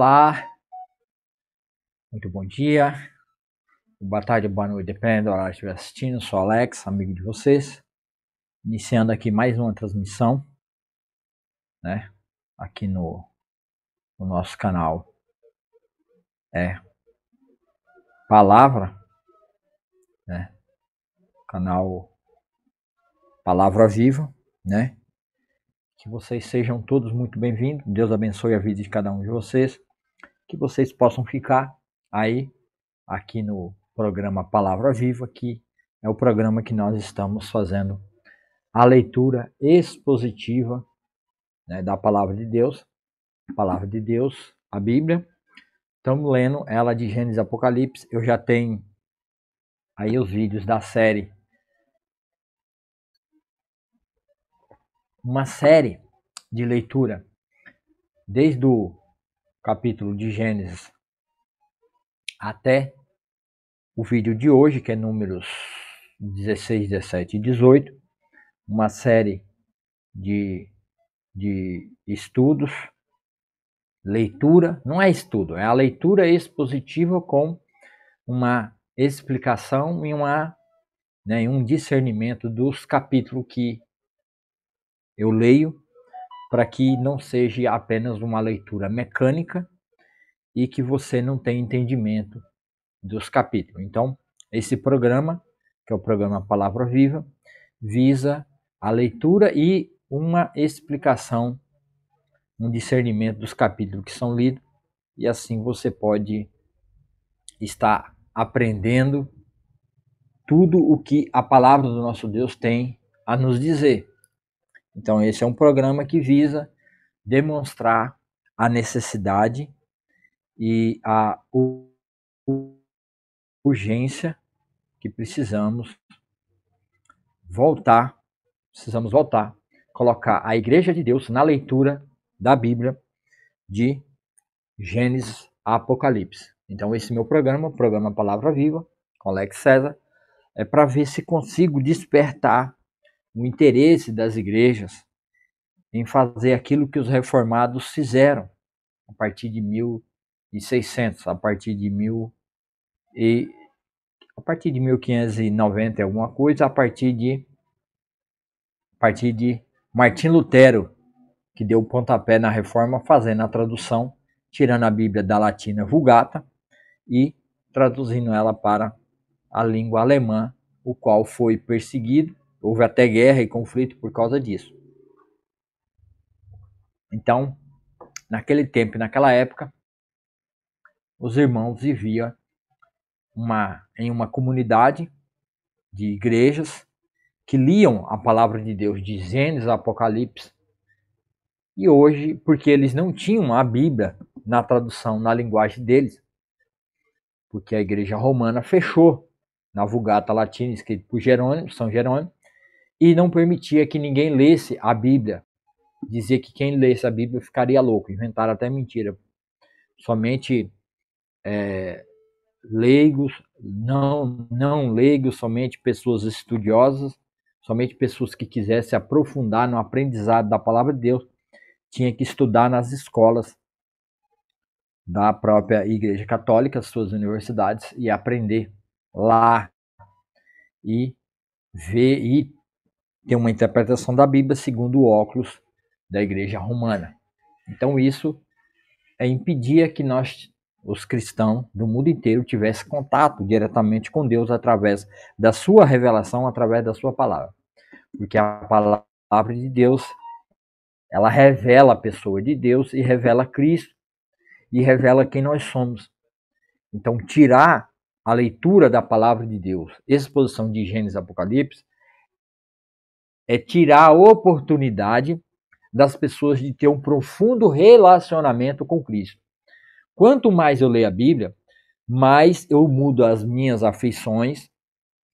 Olá, muito bom dia, boa tarde, boa noite, dependendo do horário que estiver assistindo. Sou Alex, amigo de vocês, iniciando aqui mais uma transmissão, né, aqui no nosso canal Palavra, né, canal Palavra Viva, né, que vocês sejam todos muito bem-vindos, Deus abençoe a vida de cada um de vocês, que vocês possam ficar aí, aqui no programa Palavra Viva, que é o programa que nós estamos fazendo a leitura expositiva, né, da Palavra de Deus, a Bíblia. Estamos lendo ela de Gênesis e Apocalipse. Eu já tenho aí os vídeos da série, uma série de leitura, desde o capítulo de Gênesis até o vídeo de hoje, que é números 16, 17 e 18, uma série de estudos, leitura, não é estudo, é a leitura expositiva com uma explicação e um discernimento dos capítulos que eu leio, para que não seja apenas uma leitura mecânica e que você não tenha entendimento dos capítulos. Então, esse programa, que é o programa Palavra Viva, visa a leitura e uma explicação, um discernimento dos capítulos que são lidos, e assim você pode estar aprendendo tudo o que a palavra do nosso Deus tem a nos dizer. Então, esse é um programa que visa demonstrar a necessidade e a urgência que precisamos voltar, colocar a Igreja de Deus na leitura da Bíblia de Gênesis a Apocalipse. Então, esse meu programa, o programa Palavra Viva, com Alex César, é para ver se consigo despertar o interesse das igrejas em fazer aquilo que os reformados fizeram a partir de 1600, a partir de 1590 alguma coisa, a partir de Martim Lutero, que deu o pontapé na reforma, fazendo a tradução, tirando a Bíblia da latina Vulgata e traduzindo ela para a língua alemã, o qual foi perseguido. Houve até guerra e conflito por causa disso. Então, naquele tempo e naquela época, os irmãos viviam em uma comunidade de igrejas que liam a palavra de Deus de Gênesis a Apocalipse. E hoje, porque eles não tinham a Bíblia na tradução, na linguagem deles, porque a igreja romana fechou na Vulgata Latina, escrito por São Jerônimo, e não permitia que ninguém lesse a Bíblia. Dizia que quem lesse a Bíblia ficaria louco. Inventaram até mentira. Somente leigos, não leigos, somente pessoas estudiosas, somente pessoas que quisessem aprofundar no aprendizado da palavra de Deus, tinha que estudar nas escolas da própria Igreja Católica, suas universidades, e aprender lá e ver e ter uma interpretação da Bíblia segundo o óculos da Igreja Romana. Então isso impedia que nós, os cristãos do mundo inteiro, tivesse contato diretamente com Deus através da sua revelação, através da sua palavra. Porque a palavra de Deus, ela revela a pessoa de Deus e revela Cristo e revela quem nós somos. Então, tirar a leitura da palavra de Deus, exposição de Gênesis e Apocalipse, é tirar a oportunidade das pessoas de ter um profundo relacionamento com Cristo. Quanto mais eu leio a Bíblia, mais eu mudo as minhas afeições,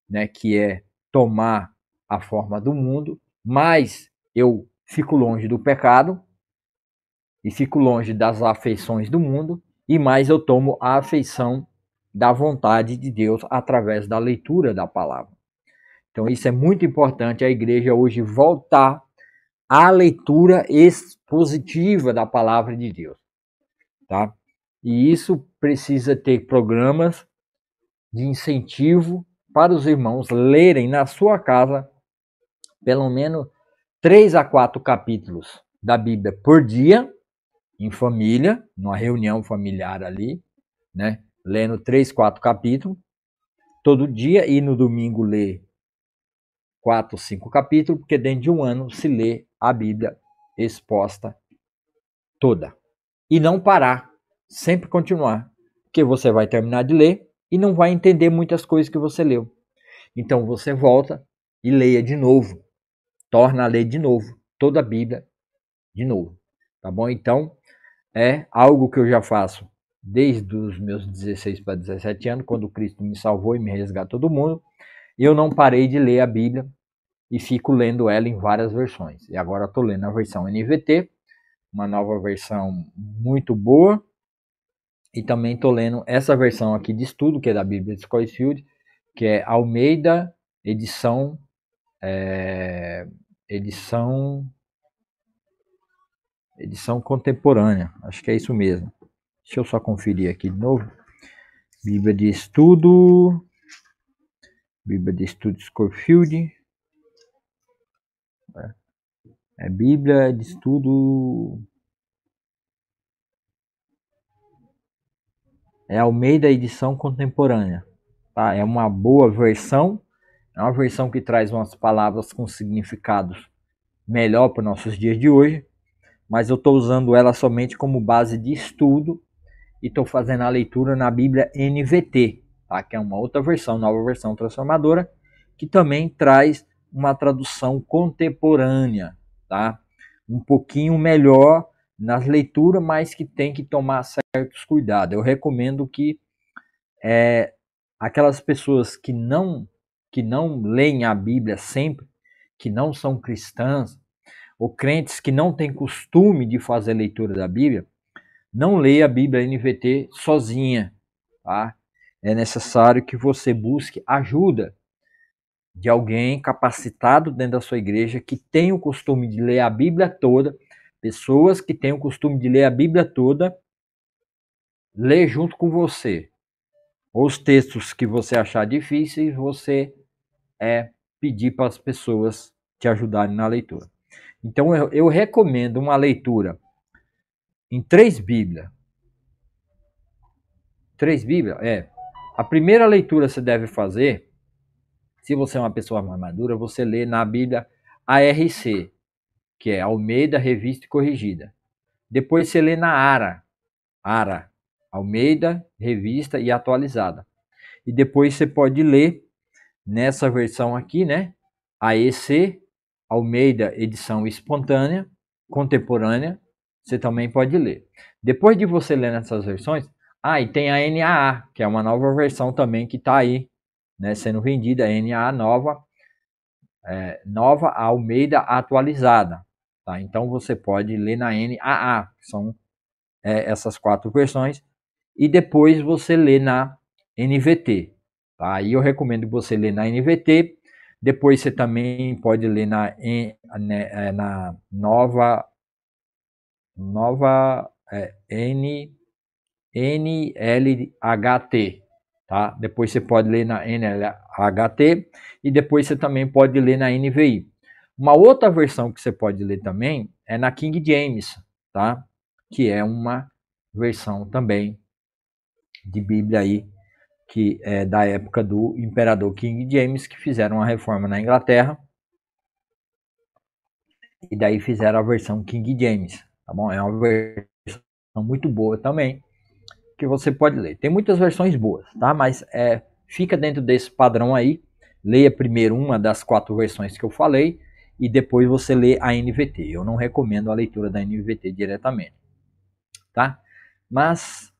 né, que é tomar a forma do mundo, mais eu fico longe do pecado e fico longe das afeições do mundo, e mais eu tomo a afeição da vontade de Deus através da leitura da palavra. Então isso é muito importante, a igreja hoje voltar à leitura expositiva da palavra de Deus, tá? E isso precisa ter programas de incentivo para os irmãos lerem na sua casa pelo menos 3 a 4 capítulos da Bíblia por dia, em família, numa reunião familiar ali, né? Lendo 3, 4 capítulos todo dia, e no domingo ler 4, 5 capítulos, porque dentro de um ano se lê a Bíblia exposta toda. E não parar, sempre continuar, porque você vai terminar de ler e não vai entender muitas coisas que você leu. Então você volta e leia de novo, torna a ler de novo, toda a Bíblia de novo, tá bom? Então é algo que eu já faço desde os meus 16 para 17 anos, quando Cristo me salvou e me resgatou do mundo. Eu não parei de ler a Bíblia e fico lendo ela em várias versões. E agora estou lendo a versão NVT, uma nova versão muito boa. E também estou lendo essa versão aqui de estudo, que é da Bíblia de Scofield, que é Almeida, edição contemporânea. Acho que é isso mesmo. Deixa eu só conferir aqui de novo. Bíblia de Estudo Scofield. É Bíblia de Estudo. É Almeida, edição contemporânea. Tá? É uma boa versão. É uma versão que traz umas palavras com significados melhor para os nossos dias de hoje. Mas eu estou usando ela somente como base de estudo e estou fazendo a leitura na Bíblia NVT, tá? Que é uma outra versão, nova versão transformadora, que também traz uma tradução contemporânea, tá? Um pouquinho melhor nas leituras, mas que tem que tomar certos cuidados. Eu recomendo que aquelas pessoas que não leem a Bíblia sempre, que não são cristãs, ou crentes que não têm costume de fazer leitura da Bíblia, não leia a Bíblia NVT sozinha, tá? É necessário que você busque ajuda de alguém capacitado dentro da sua igreja que tem o costume de ler a Bíblia toda, pessoas que têm o costume de ler a Bíblia toda, lê junto com você. Os textos que você achar difíceis, você pedir para as pessoas te ajudarem na leitura. Então eu recomendo uma leitura em 3 Bíblias. 3 Bíblias? A primeira leitura você deve fazer, se você é uma pessoa mais madura, você lê na Bíblia ARC, que é Almeida, Revista e Corrigida. Depois você lê na ARA, Almeida, Revista e Atualizada. E depois você pode ler nessa versão aqui, né? AEC, Almeida, edição espontânea, contemporânea, você também pode ler. Depois de você ler nessas versões, e tem a NAA, que é uma nova versão também que está aí, né, sendo vendida, a NAA nova Almeida atualizada. Tá? Então você pode ler na NAA, que são essas 4 versões, e depois você lê na NVT. Tá? Aí eu recomendo você ler na NVT, depois você também pode ler na nova NLHT, tá? Depois você pode ler na NLHT e depois você também pode ler na NVI. Uma outra versão que você pode ler também é na King James, tá? Que é uma versão também de Bíblia aí, que é da época do imperador King James, que fizeram uma reforma na Inglaterra e daí fizeram a versão King James, tá bom? É uma versão muito boa também, que você pode ler. Tem muitas versões boas, tá? Mas fica dentro desse padrão aí. Leia primeiro uma das 4 versões que eu falei e depois você lê a NVT. Eu não recomendo a leitura da NVT diretamente, tá? Mas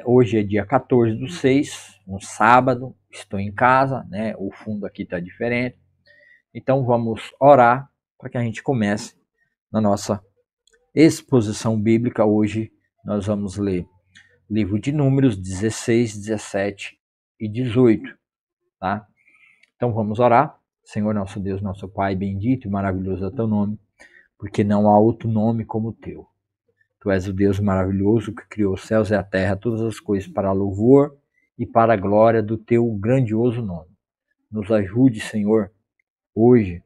hoje é dia 14/6, um sábado, estou em casa, né? O fundo aqui está diferente. Então vamos orar para que a gente comece na nossa exposição bíblica. Hoje nós vamos ler livro de Números 16, 17 e 18, tá? Então vamos orar. Senhor nosso Deus, nosso Pai, bendito e maravilhoso é o teu nome, porque não há outro nome como o teu. Tu és o Deus maravilhoso que criou os céus e a terra, todas as coisas para louvor e para a glória do teu grandioso nome. Nos ajude, Senhor, hoje,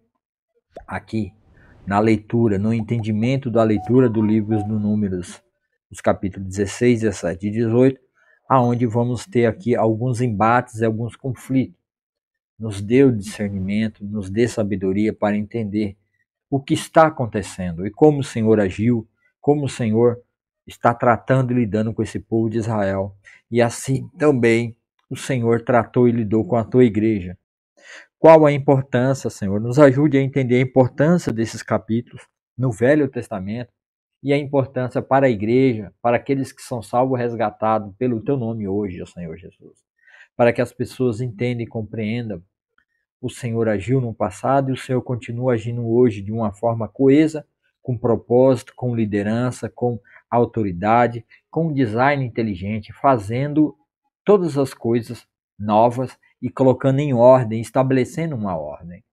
aqui, na leitura, no entendimento da leitura do livro dos Números, os capítulos 16, 17 e 18, aonde vamos ter aqui alguns embates e alguns conflitos. Nos dê o discernimento, nos dê sabedoria para entender o que está acontecendo e como o Senhor agiu, como o Senhor está tratando e lidando com esse povo de Israel. E assim também o Senhor tratou e lidou com a tua igreja. Qual a importância, Senhor? Nos ajude a entender a importância desses capítulos no Velho Testamento e a importância para a igreja, para aqueles que são salvos, resgatados pelo teu nome hoje, ó Senhor Jesus. Para que as pessoas entendam e compreendam. O Senhor agiu no passado e o Senhor continua agindo hoje de uma forma coesa, com propósito, com liderança, com autoridade, com design inteligente, fazendo todas as coisas novas e colocando em ordem, estabelecendo uma ordem.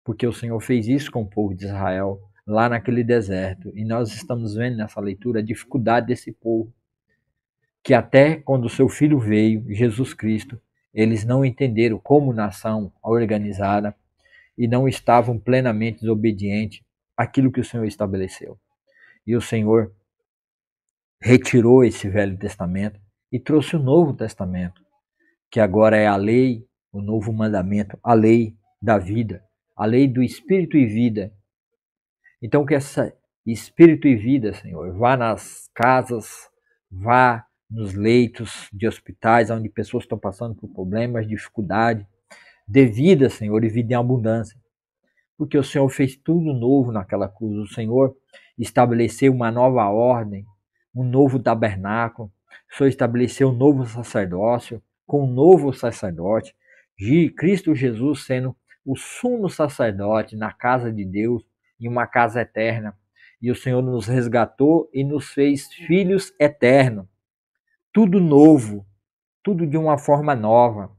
Porque o Senhor fez isso com o povo de Israel lá naquele deserto. E nós estamos vendo nessa leitura a dificuldade desse povo, que até quando o seu filho veio, Jesus Cristo, eles não entenderam como nação organizada e não estavam plenamente desobedientes àquilo que o Senhor estabeleceu. E o Senhor retirou esse Velho Testamento e trouxe o Novo Testamento, que agora é a lei, o novo mandamento, a lei da vida, a lei do Espírito e vida. Então que essa Espírito e vida, Senhor, vá nas casas, vá nos leitos de hospitais, onde pessoas estão passando por problemas, dificuldade, dê vida, Senhor, e vida em abundância. Porque o Senhor fez tudo novo naquela cruz. O Senhor estabeleceu uma nova ordem, um novo tabernáculo. O Senhor estabeleceu um novo sacerdócio, com um novo sacerdote, Cristo Jesus sendo o sumo sacerdote na casa de Deus, em uma casa eterna. E o Senhor nos resgatou e nos fez filhos eternos. Tudo novo, tudo de uma forma nova,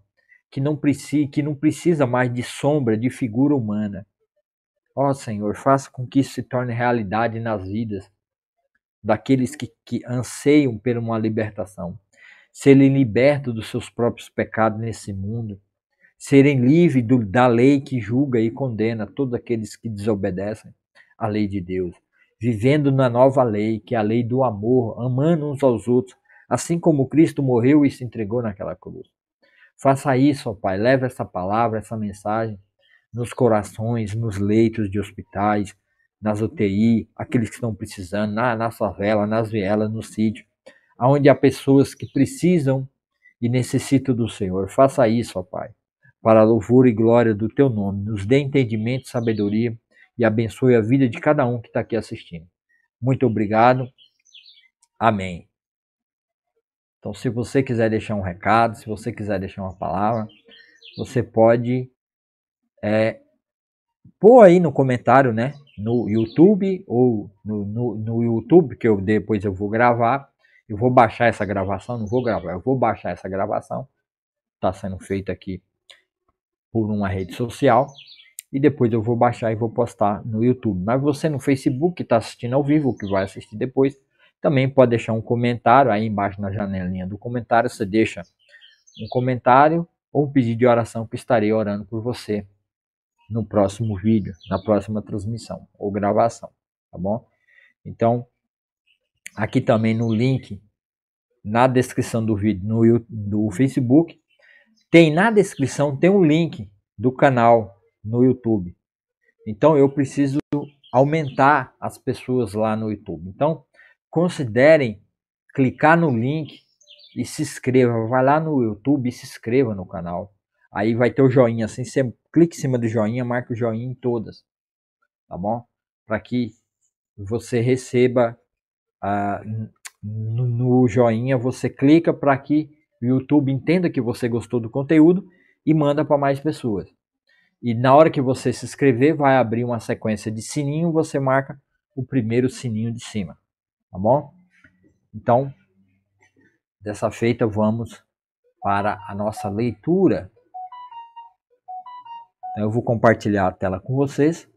que não precisa mais de sombra, de figura humana. Ó Senhor, faça com que isso se torne realidade nas vidas daqueles que anseiam por uma libertação. Serem libertos dos seus próprios pecados nesse mundo. Serem livres da lei que julga e condena todos aqueles que desobedecem à lei de Deus. Vivendo na nova lei, que é a lei do amor, amando uns aos outros, assim como Cristo morreu e se entregou naquela cruz. Faça isso, ó Pai. Leve essa palavra, essa mensagem nos corações, nos leitos de hospitais, nas UTI, aqueles que estão precisando, na favela, nas vielas, no sítio, onde há pessoas que precisam e necessitam do Senhor. Faça isso, ó Pai, para a louvor e glória do Teu nome. Nos dê entendimento, sabedoria e abençoe a vida de cada um que está aqui assistindo. Muito obrigado. Amém. Então, se você quiser deixar um recado, se você quiser deixar uma palavra, você pode pôr aí no comentário, né? No YouTube ou no YouTube, que depois eu vou gravar. Eu vou baixar essa gravação, não vou gravar, eu vou baixar essa gravação. Está sendo feita aqui por uma rede social. E depois eu vou baixar e vou postar no YouTube. Mas você no Facebook que está assistindo ao vivo, que vai assistir depois, também pode deixar um comentário aí embaixo na janelinha do comentário. Você deixa um comentário ou um pedido de oração que estarei orando por você no próximo vídeo, na próxima transmissão ou gravação, tá bom? Então, aqui também no link, na descrição do vídeo do Facebook, na descrição tem um link do canal no YouTube. Então, eu preciso aumentar as pessoas lá no YouTube. Então, considerem clicar no link e se inscreva. Vai lá no YouTube e se inscreva no canal. Aí vai ter o joinha, assim, você clica em cima do joinha, marca o joinha em todas, tá bom? Para que você receba no joinha, você clica para que o YouTube entenda que você gostou do conteúdo e manda para mais pessoas. E na hora que você se inscrever, vai abrir uma sequência de sininho, você marca o primeiro sininho de cima, tá bom? Então, dessa feita, vamos para a nossa leitura. Eu vou compartilhar a tela com vocês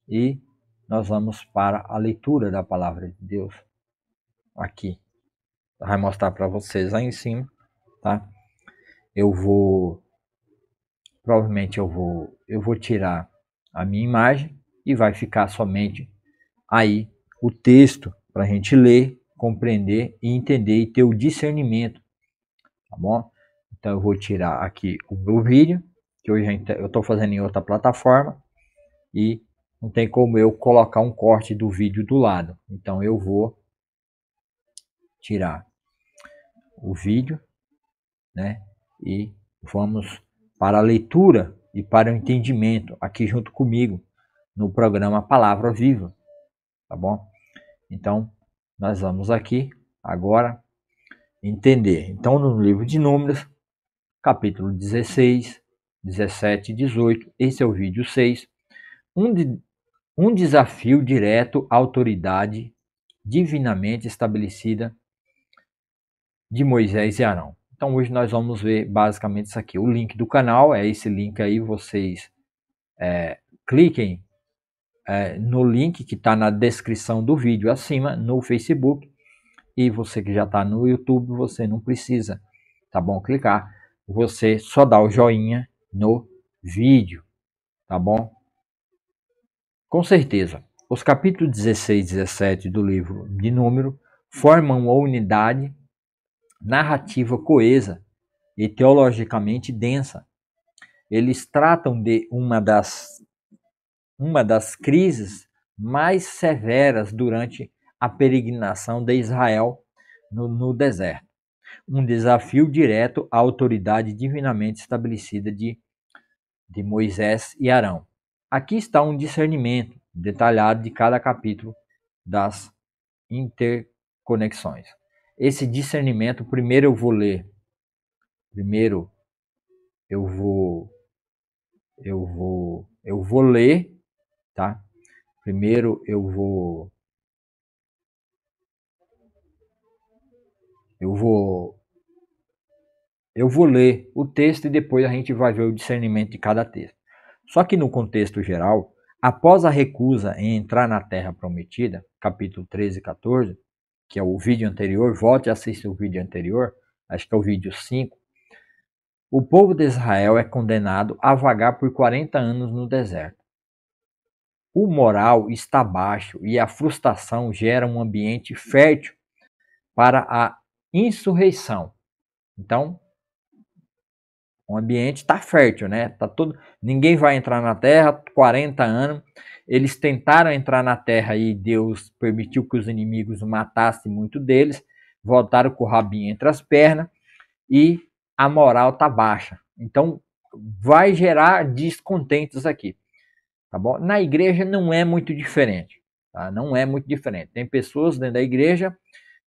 e nós vamos para a leitura da palavra de Deus. aqui. Vai mostrar para vocês aí em cima, tá? Provavelmente eu vou tirar a minha imagem e vai ficar somente aí o texto para a gente ler, compreender e entender e ter o discernimento, tá bom? Então eu vou tirar aqui o meu vídeo, que hoje eu estou fazendo em outra plataforma e não tem como eu colocar um corte do vídeo do lado. Então eu vou tirar o vídeo, né? E vamos para a leitura e para o entendimento aqui junto comigo no programa Palavra Viva, tá bom? Então nós vamos aqui agora entender. Então no livro de Números, capítulo 16, 17 e 18, esse é o vídeo 6, um desafio direto à autoridade divinamente estabelecida de Moisés e Arão. Então hoje nós vamos ver basicamente isso aqui. O link do canal é esse link aí, vocês cliquem no link que está na descrição do vídeo acima, no Facebook. E você que já está no YouTube, você não precisa, tá bom, clicar. Você só dá o joinha no vídeo, tá bom? Com certeza, os capítulos 16 e 17 do livro de Números formam uma unidade narrativa coesa e teologicamente densa. Eles tratam de uma das crises mais severas durante a peregrinação de Israel no deserto. Um desafio direto à autoridade divinamente estabelecida de Moisés e Arão. Aqui está um discernimento detalhado de cada capítulo das interconexões. Esse discernimento, primeiro eu vou ler. Primeiro eu vou ler, tá? Primeiro eu vou ler o texto e depois a gente vai ver o discernimento de cada texto. Só que no contexto geral, após a recusa em entrar na Terra Prometida, capítulo 13 e 14, que é o vídeo anterior, volte a assistir o vídeo anterior, acho que é o vídeo 5, o povo de Israel é condenado a vagar por 40 anos no deserto. O moral está baixo e a frustração gera um ambiente fértil para a insurreição. Então, o ambiente está fértil, né? Ninguém vai entrar na terra, 40 anos. Eles tentaram entrar na terra e Deus permitiu que os inimigos matassem muito deles, voltaram com o rabinho entre as pernas e a moral está baixa. Então, vai gerar descontentes aqui, tá bom? Na igreja não é muito diferente, tá? Não é muito diferente. Tem pessoas dentro da igreja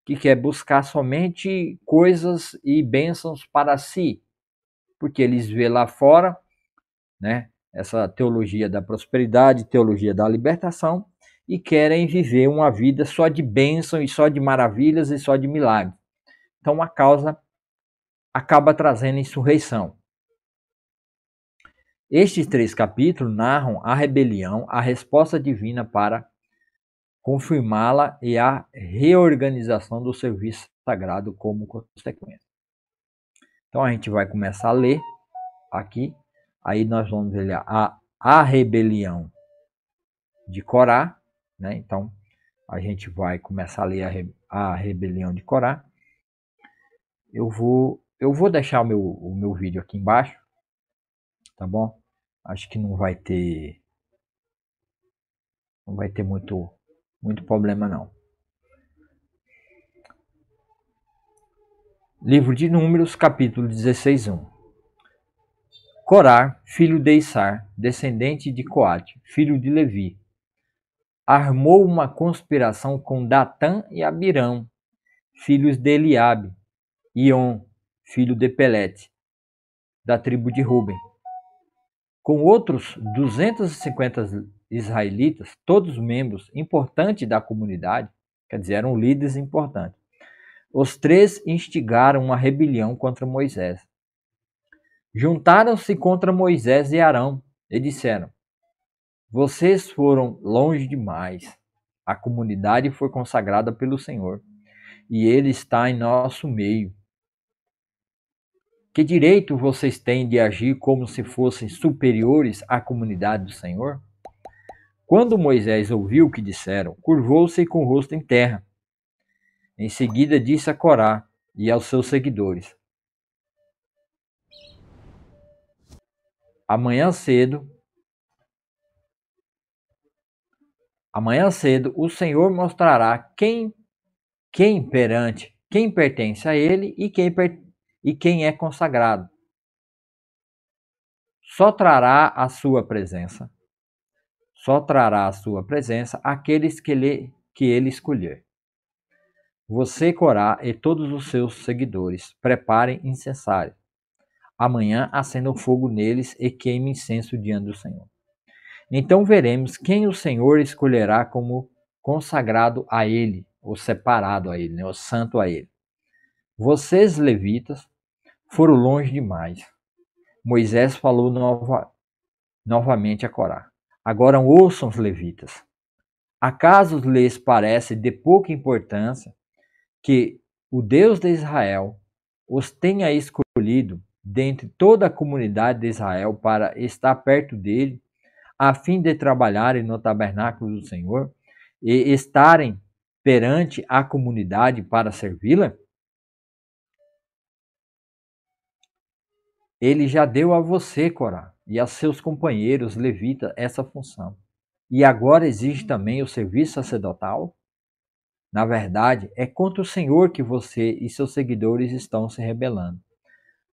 que quer buscar somente coisas e bênçãos para si, porque eles vê lá fora, né, essa teologia da prosperidade, teologia da libertação, e querem viver uma vida só de bênção e só de maravilhas e só de milagres. Então a causa acaba trazendo insurreição. Estes 3 capítulos narram a rebelião, a resposta divina para confirmá-la e a reorganização do serviço sagrado como consequência. Então a gente vai começar a ler aqui, aí nós vamos ver a rebelião de Corá, né? Então a gente vai começar a ler a rebelião de Corá. Eu vou deixar o meu vídeo aqui embaixo, tá bom? Acho que não vai ter muito problema não. Livro de Números, capítulo 16, 1. Corá, filho de Issar, descendente de Coate, filho de Levi, armou uma conspiração com Datã e Abirão, filhos de Eliabe, e On, filho de Pelete, da tribo de Ruben. Com outros 250 israelitas, todos membros importantes da comunidade, quer dizer, eram líderes importantes. Os 3 instigaram uma rebelião contra Moisés. Juntaram-se contra Moisés e Arão e disseram: vocês foram longe demais. A comunidade foi consagrada pelo Senhor. e ele está em nosso meio. Que direito vocês têm de agir como se fossem superiores à comunidade do Senhor? Quando Moisés ouviu o que disseram, curvou-se com o rosto em terra. Em seguida disse a Corá e aos seus seguidores: Amanhã cedo, o Senhor mostrará quem pertence a ele e quem é consagrado. Só trará a sua presença aqueles que ele escolher. Você, Corá, e todos os seus seguidores, preparem incensário. Amanhã acenda o fogo neles e queime incenso diante do Senhor. Então veremos quem o Senhor escolherá como consagrado a ele, ou separado a ele, né, ou santo a ele. Vocês, levitas, foram longe demais. Moisés falou novamente a Corá. Agora ouçam os levitas. Acaso lhes parece de pouca importância que o Deus de Israel os tenha escolhido dentre toda a comunidade de Israel para estar perto dele, a fim de trabalharem no tabernáculo do Senhor e estarem perante a comunidade para servi-la? Ele já deu a você, Corá, e a seus companheiros levitas essa função. E agora exige também o serviço sacerdotal? Na verdade, é contra o Senhor que você e seus seguidores estão se rebelando.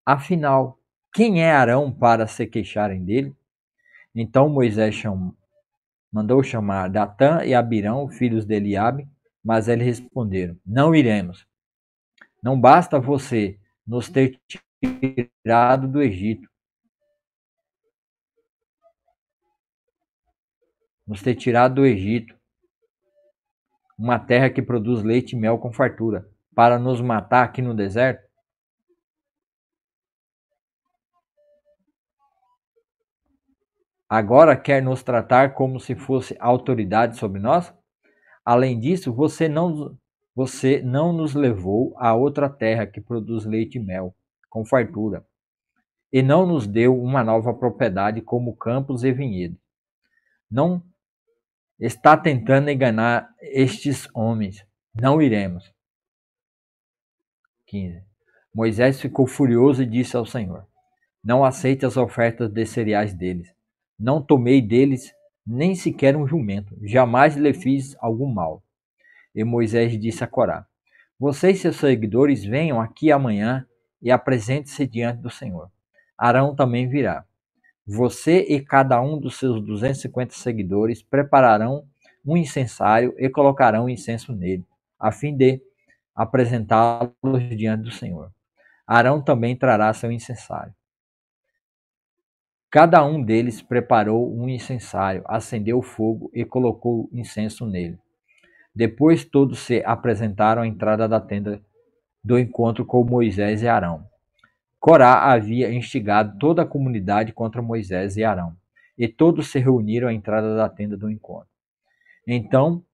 Afinal, quem é Arão para se queixarem dele? Então Moisés mandou chamar Datã e Abirão, filhos de Eliabe, mas eles responderam: Não iremos. Não basta você nos ter tirado do Egito, uma terra que produz leite e mel com fartura, para nos matar aqui no deserto? Agora quer nos tratar como se fosse autoridade sobre nós? Além disso, você não nos levou a outra terra que produz leite e mel, com fartura, e não nos deu uma nova propriedade como campos e vinhedos. Não está tentando enganar estes homens. Não iremos. 15. Moisés ficou furioso e disse ao Senhor: Não aceite as ofertas de cereais deles. Não tomei deles nem sequer um jumento. Jamais lhe fiz algum mal. E Moisés disse a Corá: Você e seus seguidores venham aqui amanhã e apresente-se diante do Senhor. Arão também virá. Você e cada um dos seus 250 seguidores prepararão um incensário e colocarão incenso nele, a fim de apresentá-los diante do Senhor. Arão também trará seu incensário. Cada um deles preparou um incensário, acendeu o fogo e colocou incenso nele. Depois todos se apresentaram à entrada da tenda do encontro com Moisés e Arão. Corá havia instigado toda a comunidade contra Moisés e Arão, e todos se reuniram à entrada da tenda do encontro. Então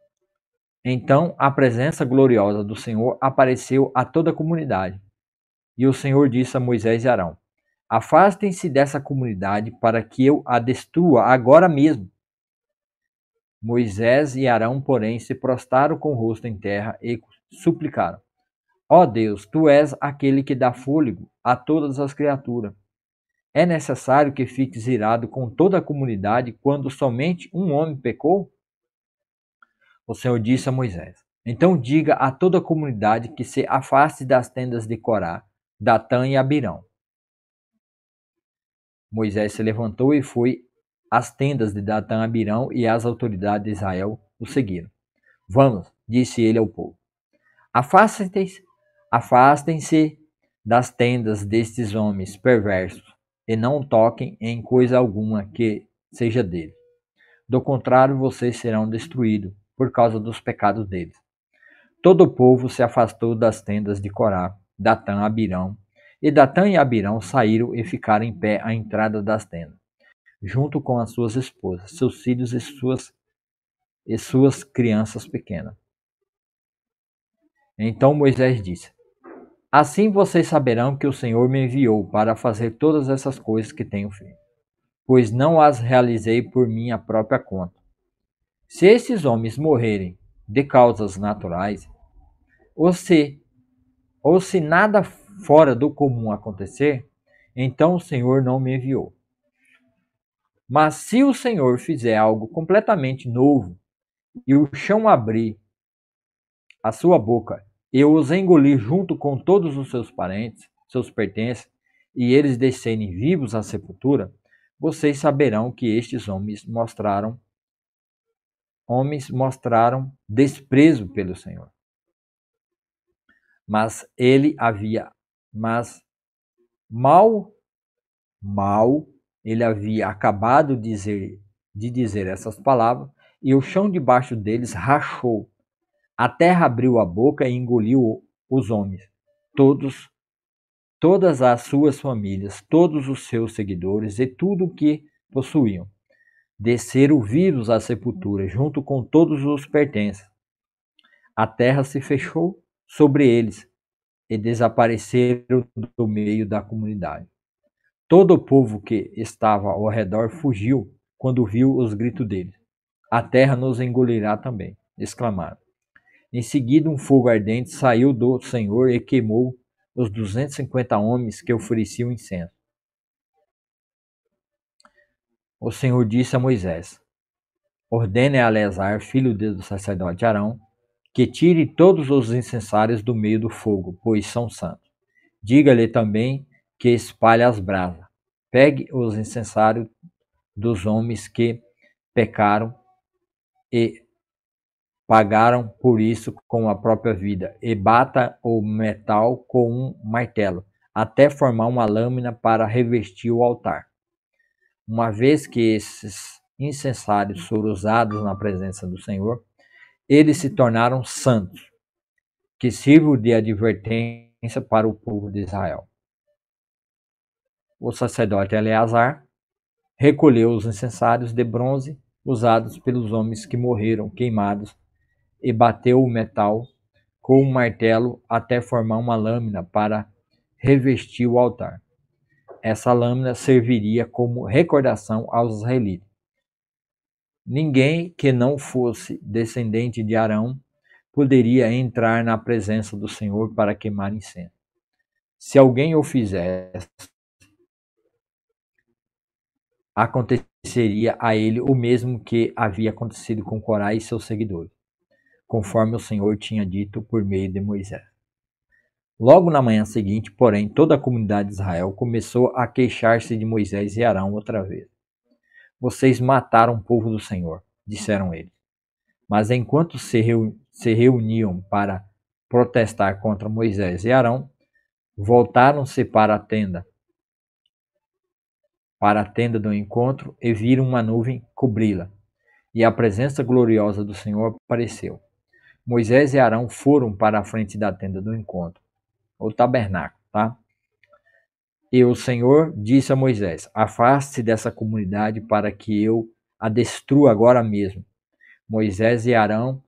a presença gloriosa do Senhor apareceu a toda a comunidade. E o Senhor disse a Moisés e Arão: Afastem-se dessa comunidade para que eu a destrua agora mesmo. Moisés e Arão, porém, se prostraram com o rosto em terra e suplicaram: Ó Deus, tu és aquele que dá fôlego a todas as criaturas. É necessário que fiques irado com toda a comunidade quando somente um homem pecou? O Senhor disse a Moisés: Então diga a toda a comunidade que se afaste das tendas de Corá, Datã e Abirão. Moisés se levantou e foi às tendas de Datã e Abirão, e as autoridades de Israel o seguiram. Vamos, disse ele ao povo. Afastem-se das tendas destes homens perversos, e não toquem em coisa alguma que seja deles. Do contrário, vocês serão destruídos por causa dos pecados deles. Todo o povo se afastou das tendas de Corá, Datã e Abirão, e Datã e Abirão saíram e ficaram em pé à entrada das tendas, junto com as suas esposas, seus filhos e suas crianças pequenas. Então Moisés disse: Assim vocês saberão que o Senhor me enviou para fazer todas essas coisas que tenho feito, pois não as realizei por minha própria conta. Se esses homens morrerem de causas naturais, ou se, ou se nada fora do comum acontecer, então o Senhor não me enviou. Mas se o Senhor fizer algo completamente novo e o chão abrir a sua boca e os engolir junto com todos os seus parentes, seus pertences, e eles descerem vivos à sepultura, vocês saberão que estes homens mostraram desprezo pelo Senhor. Mas mal ele havia acabado de dizer essas palavras, e o chão debaixo deles rachou. A terra abriu a boca e engoliu os homens, todas as suas famílias, todos os seus seguidores e tudo o que possuíam. Desceram vivos à sepultura, junto com todos os pertences. A terra se fechou sobre eles e desapareceram do meio da comunidade. Todo o povo que estava ao redor fugiu quando viu os gritos deles. A terra nos engolirá também, exclamaram. Em seguida, um fogo ardente saiu do Senhor e queimou os 250 homens que ofereciam incenso. O Senhor disse a Moisés: Ordene a Eleazar, filho do sacerdote Arão, que tire todos os incensários do meio do fogo, pois são santos. Diga-lhe também que espalhe as brasas. Pegue os incensários dos homens que pecaram e pagaram por isso com a própria vida, e bata o metal com um martelo, até formar uma lâmina para revestir o altar. Uma vez que esses incensários foram usados na presença do Senhor, eles se tornaram santos, que sirvam de advertência para o povo de Israel. O sacerdote Eleazar recolheu os incensários de bronze usados pelos homens que morreram queimados e bateu o metal com um martelo até formar uma lâmina para revestir o altar. Essa lâmina serviria como recordação aos israelitas. Ninguém que não fosse descendente de Arão poderia entrar na presença do Senhor para queimar incenso. Se alguém o fizesse, aconteceria a ele o mesmo que havia acontecido com Corá e seus seguidores, conforme o Senhor tinha dito por meio de Moisés. Logo na manhã seguinte, porém, toda a comunidade de Israel começou a queixar-se de Moisés e Arão outra vez. Vocês mataram o povo do Senhor, disseram eles. Mas enquanto se reuniam para protestar contra Moisés e Arão, voltaram-se para a tenda do encontro e viram uma nuvem cobri-la, e a presença gloriosa do Senhor apareceu. Moisés e Arão foram para a frente da tenda do encontro, o tabernáculo, tá? E o Senhor disse a Moisés: Afaste-se dessa comunidade para que eu a destrua agora mesmo. Moisés e Arão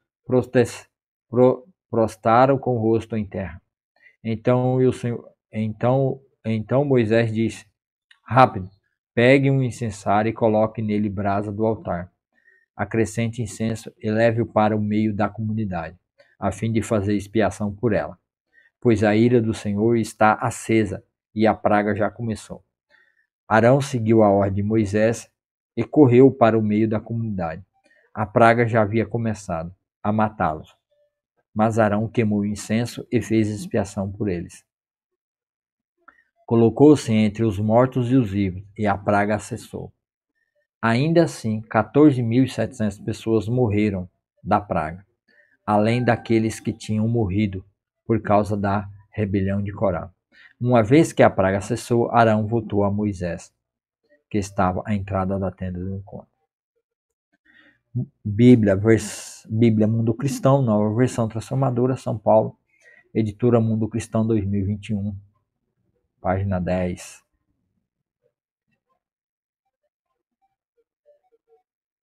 prostraram com o rosto em terra. Então Moisés disse: Rápido, pegue um incensário e coloque nele brasa do altar. Acrescente incenso e leve-o para o meio da comunidade, a fim de fazer expiação por ela. Pois a ira do Senhor está acesa e a praga já começou. Arão seguiu a ordem de Moisés e correu para o meio da comunidade. A praga já havia começado a matá-los. Mas Arão queimou o incenso e fez expiação por eles. Colocou-se entre os mortos e os vivos, e a praga cessou. Ainda assim, 14.700 pessoas morreram da praga, além daqueles que tinham morrido por causa da rebelião de Corá. Uma vez que a praga cessou, Arão voltou a Moisés, que estava à entrada da tenda do encontro. Bíblia Mundo Cristão, nova versão transformadora, São Paulo, editora Mundo Cristão 2021, página 10.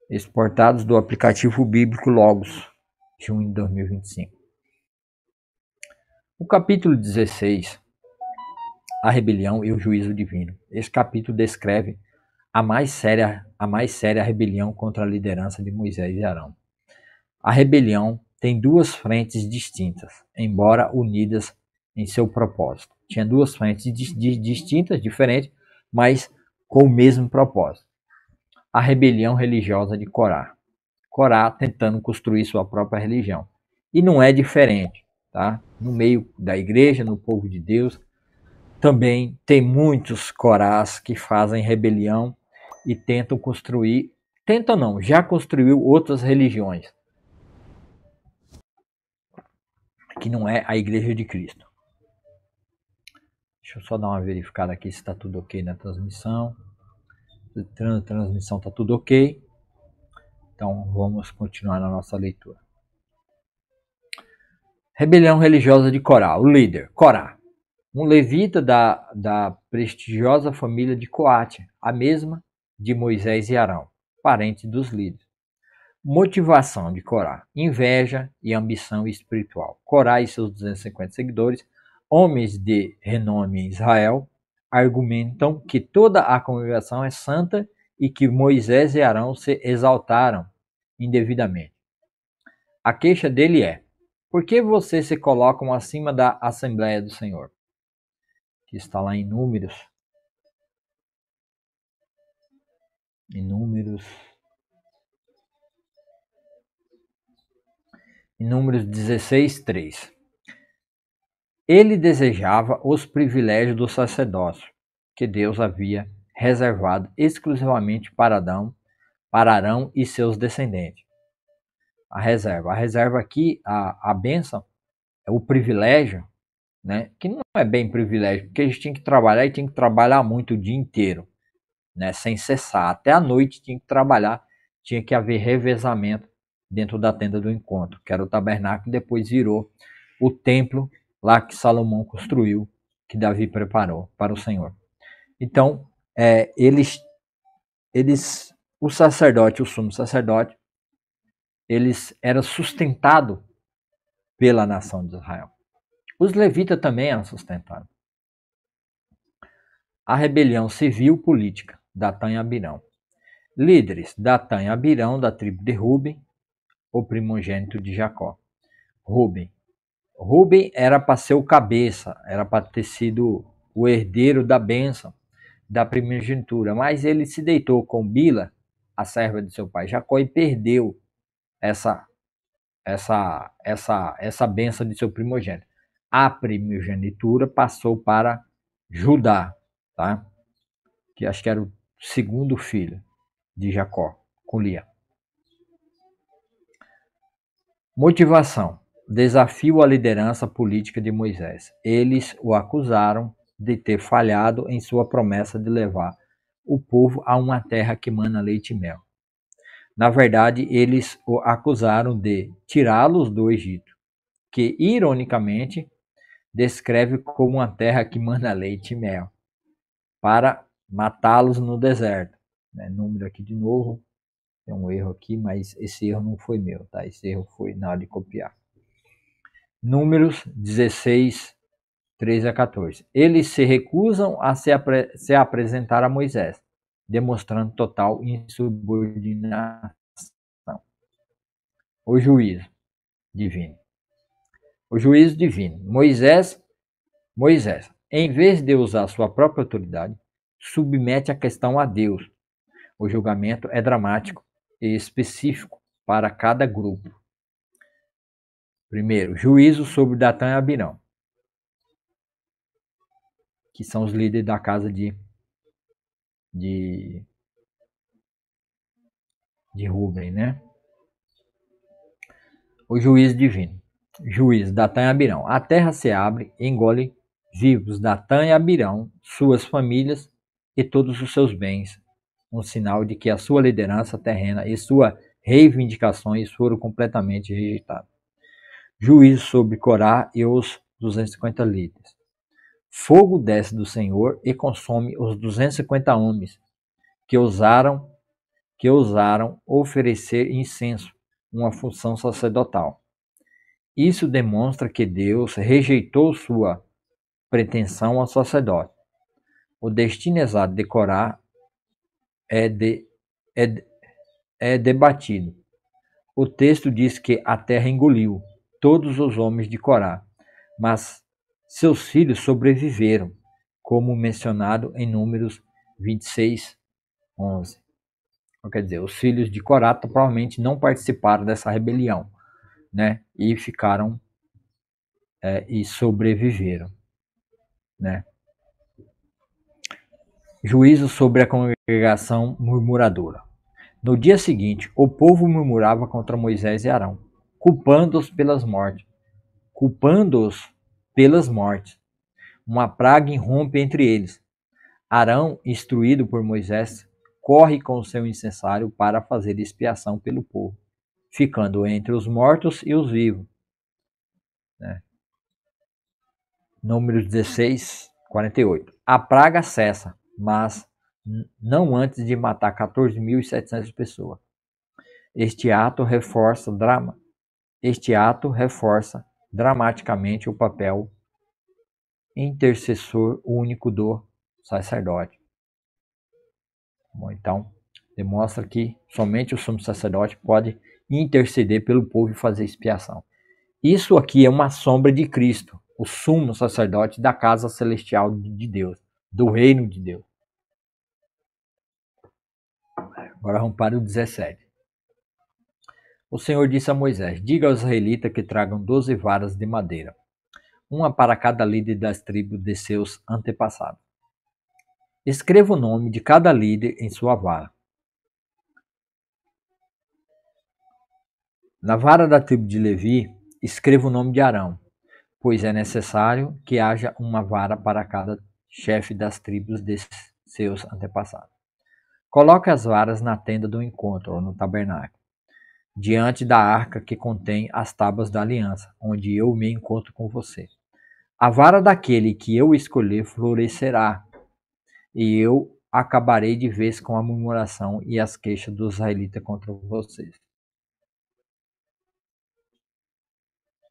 Exportados do aplicativo bíblico Logos, junho de 2025. O capítulo 16, a rebelião e o juízo divino. Esse capítulo descreve a mais séria rebelião contra a liderança de Moisés e Arão. A rebelião tem duas frentes distintas, embora unidas em seu propósito. Tinha duas frentes distintas, diferentes, mas com o mesmo propósito. A rebelião religiosa de Corá. Corá tentando construir sua própria religião. E não é diferente, tá? No meio da igreja, no povo de Deus, também tem muitos Corás que fazem rebelião e tentam construir, tentam não, já construiu outras religiões, que não é a igreja de Cristo. Deixa eu só dar uma verificada aqui se está tudo ok na transmissão. Transmissão está tudo ok. Então vamos continuar na nossa leitura. Rebelião religiosa de Corá. O líder, Corá, um levita da prestigiosa família de Coate, a mesma de Moisés e Arão, parente dos líderes. Motivação de Corá: inveja e ambição espiritual. Corá e seus 250 seguidores, homens de renome em Israel, argumentam que toda a congregação é santa e que Moisés e Arão se exaltaram indevidamente. A queixa dele é: por que vocês se colocam acima da Assembleia do Senhor? Que está lá em Números. Em Números 16:3. Ele desejava os privilégios do sacerdócio que Deus havia reservado exclusivamente para Arão e seus descendentes. A reserva aqui, a bênção, é o privilégio, né? Que não é bem privilégio, porque a gente tinha que trabalhar e tinha que trabalhar muito o dia inteiro, né? Sem cessar. Até a noite tinha que trabalhar, tinha que haver revezamento dentro da tenda do encontro, que era o tabernáculo, depois virou o templo lá que Salomão construiu, que Davi preparou para o Senhor. Então, o sacerdote, o sumo sacerdote, eles eram sustentados pela nação de Israel. Os levitas também eram sustentados. A rebelião civil política, Datã e Abirão. Líderes, Datã e Abirão, da tribo de Ruben, o primogênito de Jacó. Ruben era para ser o cabeça, era para ter sido o herdeiro da bênção, da primogenitura, mas ele se deitou com Bila, a serva de seu pai Jacó, e perdeu essa bênção de seu primogênito. A primogenitura passou para Judá, tá? Que acho que era o segundo filho de Jacó, com Lia. Motivação: desafio à liderança política de Moisés. Eles o acusaram de ter falhado em sua promessa de levar o povo a uma terra que mana leite e mel. Na verdade, eles o acusaram de tirá-los do Egito, que, ironicamente, descreve como uma terra que mana leite e mel, para matá-los no deserto. Número aqui de novo, tem um erro aqui, mas esse erro não foi meu, tá? Esse erro foi na hora de copiar. Números 16, 13 a 14. Eles se recusam a se apresentar a Moisés, demonstrando total insubordinação. O juízo divino. O juízo divino. Moisés, em vez de usar sua própria autoridade, submete a questão a Deus. O julgamento é dramático e específico para cada grupo. Primeiro, juízo sobre Datã e Abirão, que são os líderes da casa de Ruben, né? O juízo divino. Juízo, Datã e Abirão. A terra se abre e engole vivos Datã e Abirão, suas famílias e todos os seus bens. Um sinal de que a sua liderança terrena e suas reivindicações foram completamente rejeitadas. Juízo sobre Corá e os 250 líderes. Fogo desce do Senhor e consome os 250 homens que ousaram oferecer incenso, uma função sacerdotal. Isso demonstra que Deus rejeitou sua pretensão ao sacerdote. O destino exato de Corá é, é debatido. O texto diz que a terra engoliu todos os homens de Corá, mas seus filhos sobreviveram, como mencionado em Números 26, 11. Quer dizer, os filhos de Corá provavelmente não participaram dessa rebelião, né? E ficaram e sobreviveram, né? Juízo sobre a congregação murmuradora. No dia seguinte, o povo murmurava contra Moisés e Arão, culpando-os pelas mortes. Uma praga irrompe entre eles. Arão, instruído por Moisés, corre com o seu incensário para fazer expiação pelo povo, ficando entre os mortos e os vivos. Né? Números 16, 48. A praga cessa, mas não antes de matar 14.700 pessoas. Este ato reforça dramaticamente o papel intercessor único do sacerdote. Bom, então, demonstra que somente o sumo sacerdote pode interceder pelo povo e fazer expiação. Isso aqui é uma sombra de Cristo, o sumo sacerdote da casa celestial de Deus, do reino de Deus. Agora vamos para o 17. O Senhor disse a Moisés: diga aos israelitas que tragam 12 varas de madeira, uma para cada líder das tribos de seus antepassados. Escreva o nome de cada líder em sua vara. Na vara da tribo de Levi, escreva o nome de Arão, pois é necessário que haja uma vara para cada chefe das tribos de seus antepassados. Coloque as varas na tenda do encontro, ou no tabernáculo, diante da arca que contém as tábuas da aliança, onde eu me encontro com você. A vara daquele que eu escolher florescerá, e eu acabarei de vez com a murmuração e as queixas dos israelitas contra vocês.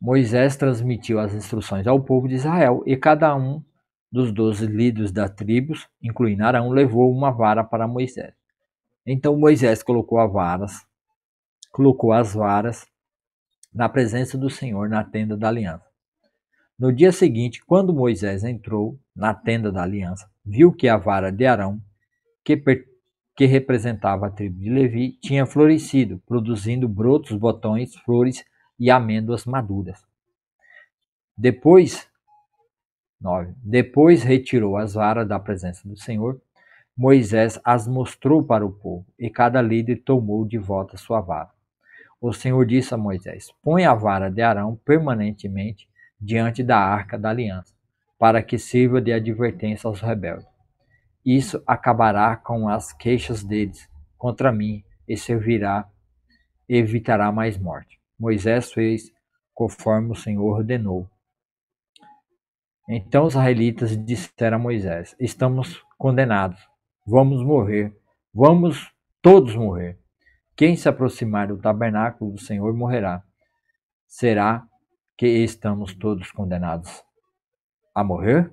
Moisés transmitiu as instruções ao povo de Israel, e cada um dos 12 líderes das tribos, incluindo Arão, levou uma vara para Moisés. Então Moisés colocou as varas na presença do Senhor na tenda da aliança. No dia seguinte, quando Moisés entrou na tenda da aliança, viu que a vara de Arão, que representava a tribo de Levi, tinha florescido, produzindo brotos, botões, flores e amêndoas maduras. Depois retirou as varas da presença do Senhor. Moisés as mostrou para o povo, e cada líder tomou de volta sua vara. O Senhor disse a Moisés: põe a vara de Arão permanentemente diante da arca da aliança, para que sirva de advertência aos rebeldes. Isso acabará com as queixas deles contra mim e evitará mais morte. Moisés fez conforme o Senhor ordenou. Então os israelitas disseram a Moisés: estamos condenados, vamos morrer, vamos todos morrer. Quem se aproximar do tabernáculo do Senhor morrerá. Será que estamos todos condenados a morrer?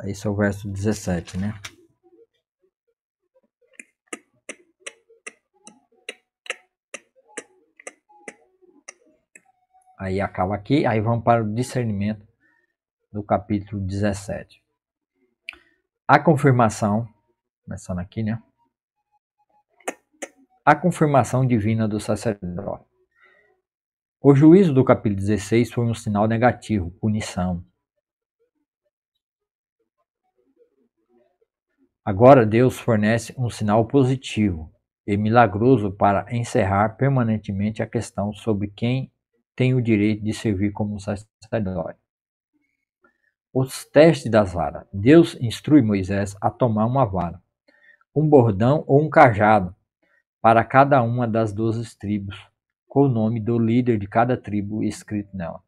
Esse é o verso 17, né? Aí acaba aqui, aí vamos para o discernimento do capítulo 17. A confirmação, começando aqui, né? A confirmação divina do sacerdote. O juízo do capítulo 16 foi um sinal negativo, punição. Agora Deus fornece um sinal positivo e milagroso para encerrar permanentemente a questão sobre quem tem o direito de servir como sacerdote. Os testes das varas. Deus instrui Moisés a tomar uma vara, um bordão ou um cajado para cada uma das 12 tribos, com o nome do líder de cada tribo escrito nela.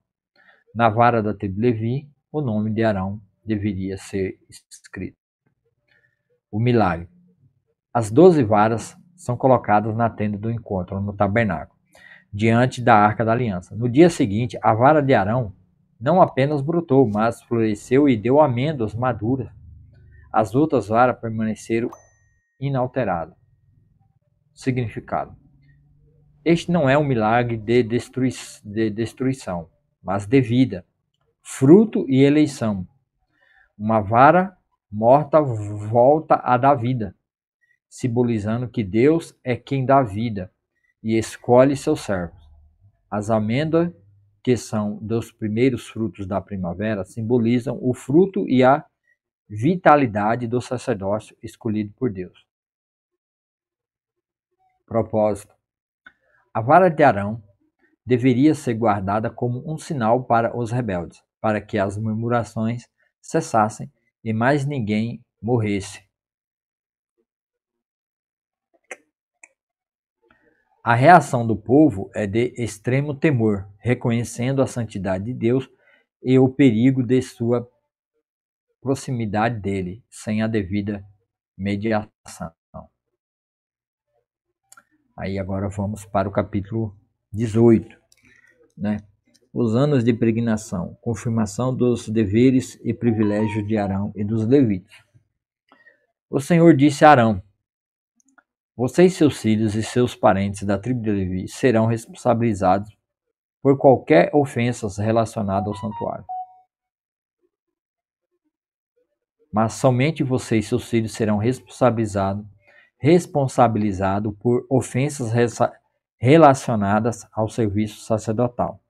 Na vara da tribo Levi, o nome de Arão deveria ser escrito. O milagre. As 12 varas são colocadas na tenda do encontro, no tabernáculo, diante da arca da aliança. No dia seguinte, a vara de Arão não apenas brotou, mas floresceu e deu amêndoas maduras. As outras varas permaneceram inalteradas. Significado: este não é um milagre de destruição, mas de vida, fruto e eleição. Uma vara morta volta a dar vida, simbolizando que Deus é quem dá vida e escolhe seus servos. As amêndoas, que são dos primeiros frutos da primavera, simbolizam o fruto e a vitalidade do sacerdócio escolhido por Deus. Propósito: a vara de Arão deveria ser guardada como um sinal para os rebeldes, para que as murmurações cessassem e mais ninguém morresse. A reação do povo é de extremo temor, reconhecendo a santidade de Deus e o perigo de sua proximidade dele, sem a devida mediação. Aí agora vamos para o capítulo 18, né? Os anos de peregrinação, confirmação dos deveres e privilégios de Arão e dos levitas. O Senhor disse a Arão: você e seus filhos e seus parentes da tribo de Levi serão responsabilizados por qualquer ofensa relacionada ao santuário. Mas somente você e seus filhos serão responsabilizados por ofensas relacionadas ao serviço sacerdotal.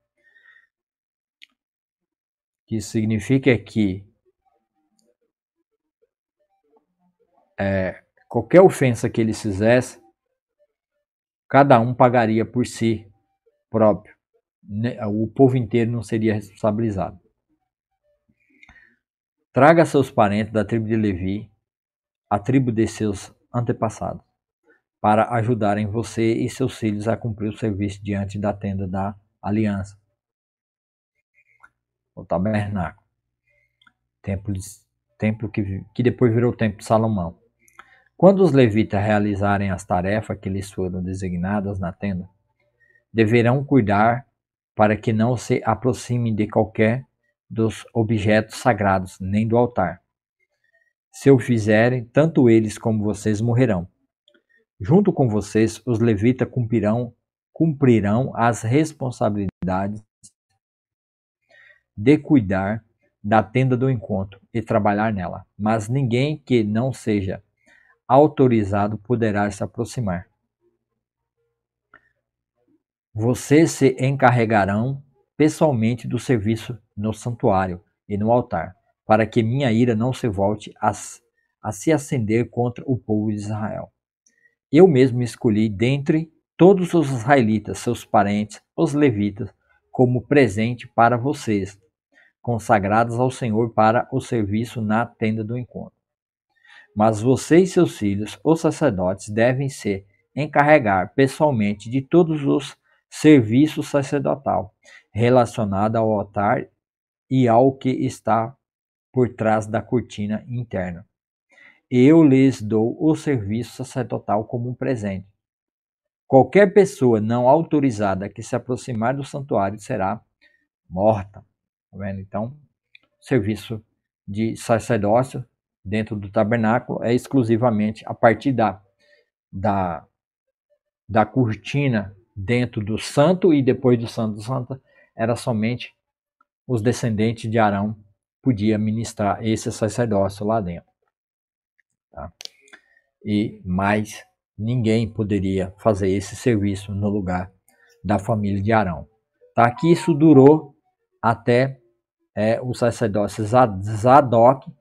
O que significa que qualquer ofensa que eles fizessem, cada um pagaria por si próprio. O povo inteiro não seria responsabilizado. Traga seus parentes da tribo de Levi, a tribo de seus antepassados, para ajudarem você e seus filhos a cumprir o serviço diante da tenda da aliança, o tabernáculo, templo que depois virou o templo de Salomão. Quando os levitas realizarem as tarefas que lhes foram designadas na tenda, deverão cuidar para que não se aproximem de qualquer dos objetos sagrados, nem do altar. Se o fizerem, tanto eles como vocês morrerão. Junto com vocês, os levitas cumprirão as responsabilidades de cuidar da tenda do encontro e trabalhar nela, mas ninguém que não seja autorizado poderá se aproximar. Vocês se encarregarão pessoalmente do serviço no santuário e no altar, para que minha ira não se volte a se acender contra o povo de Israel. Eu mesmo escolhi dentre todos os israelitas, seus parentes, os levitas, como presente para vocês, consagrados ao Senhor para o serviço na tenda do encontro. Mas você e seus filhos, os sacerdotes, devem se encarregar pessoalmente de todos os serviços sacerdotal relacionado ao altar e ao que está por trás da cortina interna. Eu lhes dou o serviço sacerdotal como um presente. Qualquer pessoa não autorizada que se aproximar do santuário será morta. Tá vendo? Então, serviço de sacerdócio dentro do tabernáculo é exclusivamente a partir da cortina dentro do santo, e depois do santo do santo era somente os descendentes de Arão podiam ministrar esse sacerdócio lá dentro. Tá? E mais ninguém poderia fazer esse serviço no lugar da família de Arão. Tá? Que isso durou até o sacerdócio Zadok,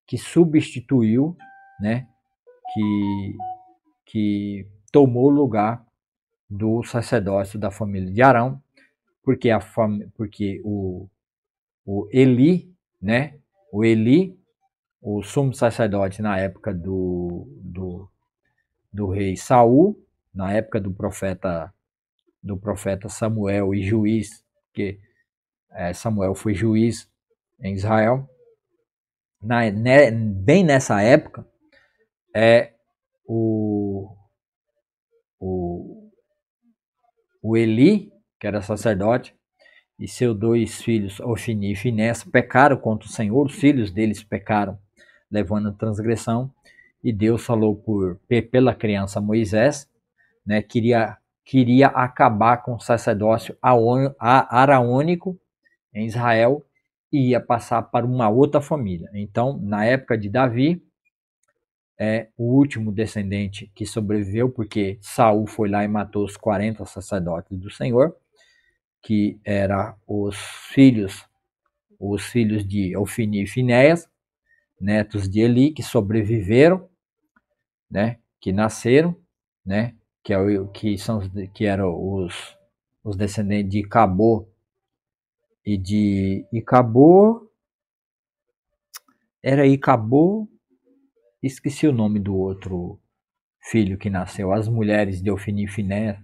que substituiu, né, que tomou o lugar do sacerdócio da família de Arão, porque o Eli, né, o sumo sacerdote na época do rei Saul, na época do profeta Samuel e juiz, que Samuel foi juiz em Israel. Bem nessa época, o o Eli, que era sacerdote, e seus 2 filhos, Ofni e Finés, pecaram contra o Senhor, os filhos deles pecaram, levando a transgressão, e Deus falou pela criança Moisés, né, queria acabar com o sacerdócio araônico em Israel e ia passar para uma outra família. Então, na época de Davi, o último descendente que sobreviveu, porque Saul foi lá e matou os 40 sacerdotes do Senhor, que eram os filhos de Ofni e Finéias, netos de Eli, que sobreviveram, né, que nasceram, né, que eram os descendentes de Icabô e de Icabô, esqueci o nome do outro filho que nasceu. As mulheres de Ofni e Finéias,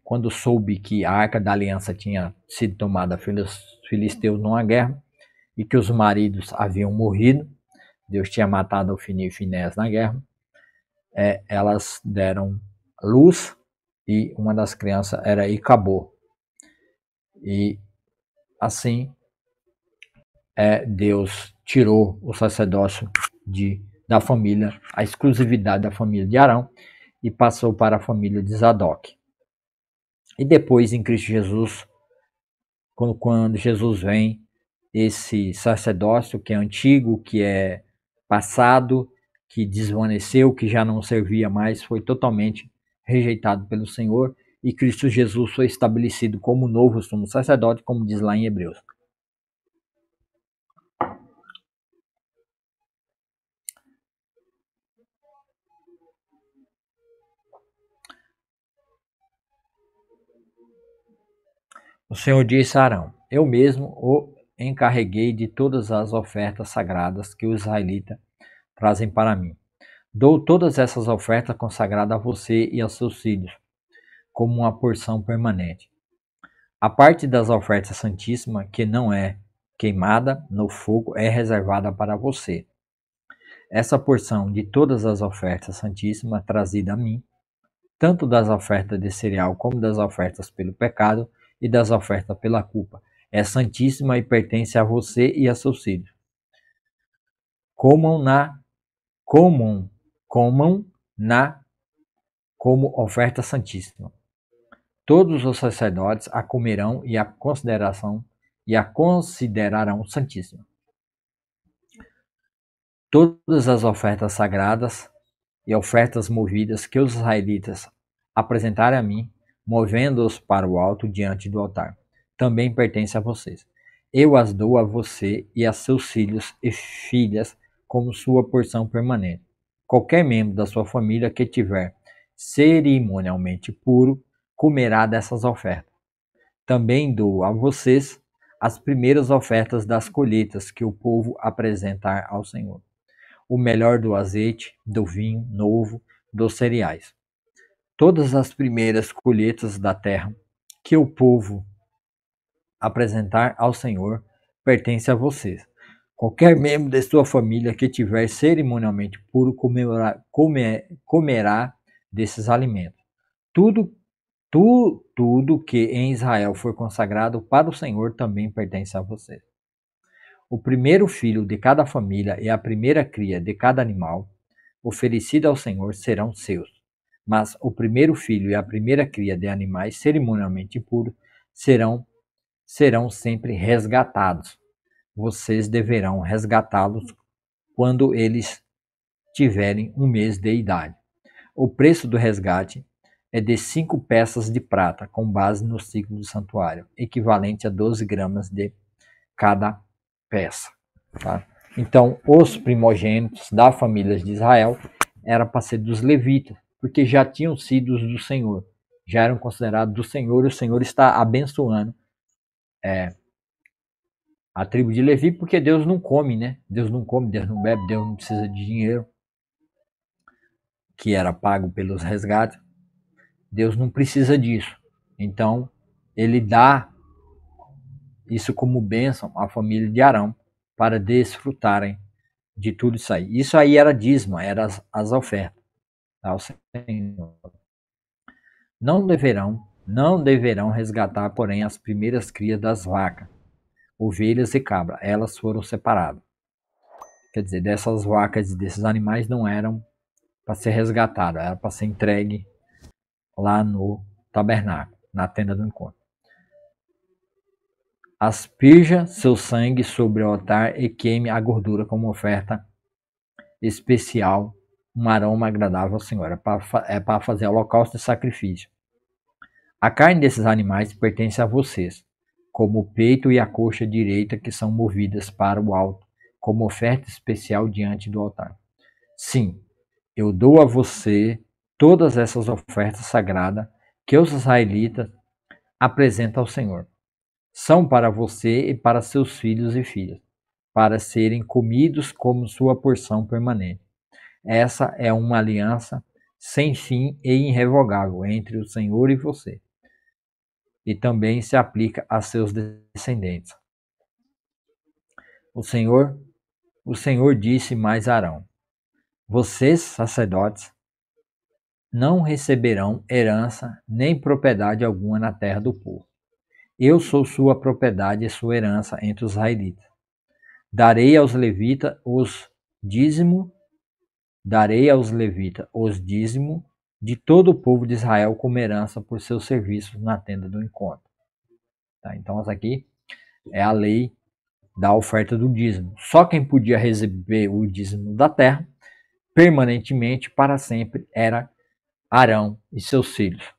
quando soube que a Arca da Aliança tinha sido tomada pelos filisteus numa guerra e que os maridos haviam morrido, Deus tinha matado Ofni e Finéias na guerra, elas deram luz e uma das crianças era Icabô. E assim Deus tirou o sacerdócio da família, a exclusividade da família de Arão, e passou para a família de Zadok. E depois, em Cristo Jesus, quando Jesus vem, esse sacerdócio que é antigo, que é passado, que desvaneceu, que já não servia mais, foi totalmente rejeitado pelo Senhor, e Cristo Jesus foi estabelecido como novo sumo sacerdote, como diz lá em Hebreus. O Senhor disse a Arão: Eu mesmo o encarreguei de todas as ofertas sagradas que os israelitas trazem para mim. Dou todas essas ofertas consagradas a você e aos seus filhos, como uma porção permanente. A parte das ofertas santíssimas, que não é queimada no fogo, é reservada para você. Essa porção de todas as ofertas santíssimas trazida a mim, tanto das ofertas de cereal como das ofertas pelo pecado e das ofertas pela culpa, é santíssima e pertence a você e a seus filhos. Comam como oferta santíssima. Todos os sacerdotes a comerão e a considerarão santíssima. Todas as ofertas sagradas e ofertas movidas que os israelitas apresentarem a mim, movendo-os para o alto diante do altar, também pertencem a vocês. Eu as dou a você e a seus filhos e filhas como sua porção permanente. Qualquer membro da sua família que tiver cerimonialmente puro comerá dessas ofertas. Também dou a vocês as primeiras ofertas das colheitas que o povo apresentar ao Senhor. O melhor do azeite, do vinho novo, dos cereais. Todas as primeiras colheitas da terra que o povo apresentar ao Senhor pertence a vocês. Qualquer membro de sua família que tiver cerimonialmente puro comerá desses alimentos. Tudo que em Israel for consagrado para o Senhor também pertence a vocês. O primeiro filho de cada família e a primeira cria de cada animal oferecido ao Senhor serão seus. Mas o primeiro filho e a primeira cria de animais cerimonialmente puros serão sempre resgatados. Vocês deverão resgatá-los quando eles tiverem 1 mês de idade. O preço do resgate é de 5 peças de prata, com base no ciclo do santuário, equivalente a 12 gramas de cada peça. Tá? Então, os primogênitos da família de Israel eram para ser dos levitas, porque já tinham sido os do Senhor, já eram considerados do Senhor, e o Senhor está abençoando a tribo de Levi, porque Deus não come, né? Deus não come, Deus não bebe, Deus não precisa de dinheiro, que era pago pelos resgates. Deus não precisa disso. Então, ele dá isso como bênção à família de Arão para desfrutarem de tudo isso aí. Isso aí era dízimo, eram as ofertas ao Senhor. Não deverão resgatar, porém, as primeiras crias das vacas, ovelhas e cabras. Elas foram separadas. Quer dizer, dessas vacas e desses animais não eram para ser resgatados, era para ser entregue lá no tabernáculo, na tenda do encontro. Asperja seu sangue sobre o altar e queime a gordura como oferta especial, um aroma agradável ao Senhor. É para fazer holocausto e sacrifício. A carne desses animais pertence a vocês, como o peito e a coxa direita, que são movidas para o alto, como oferta especial diante do altar. Sim, eu dou a você todas essas ofertas sagradas que os israelitas apresentam ao Senhor. São para você e para seus filhos e filhas, para serem comidos como sua porção permanente. Essa é uma aliança sem fim e irrevogável entre o Senhor e você, e também se aplica a seus descendentes. O Senhor disse mais a Arão: vocês, sacerdotes, não receberão herança nem propriedade alguma na terra do povo. Eu sou sua propriedade e sua herança entre os israelitas. Darei aos levitas os dízimos de todo o povo de Israel como herança por seus serviços na tenda do encontro. Tá? Então, essa aqui é a lei da oferta do dízimo. Só quem podia receber o dízimo da terra permanentemente, para sempre, era Arão e seus filhos.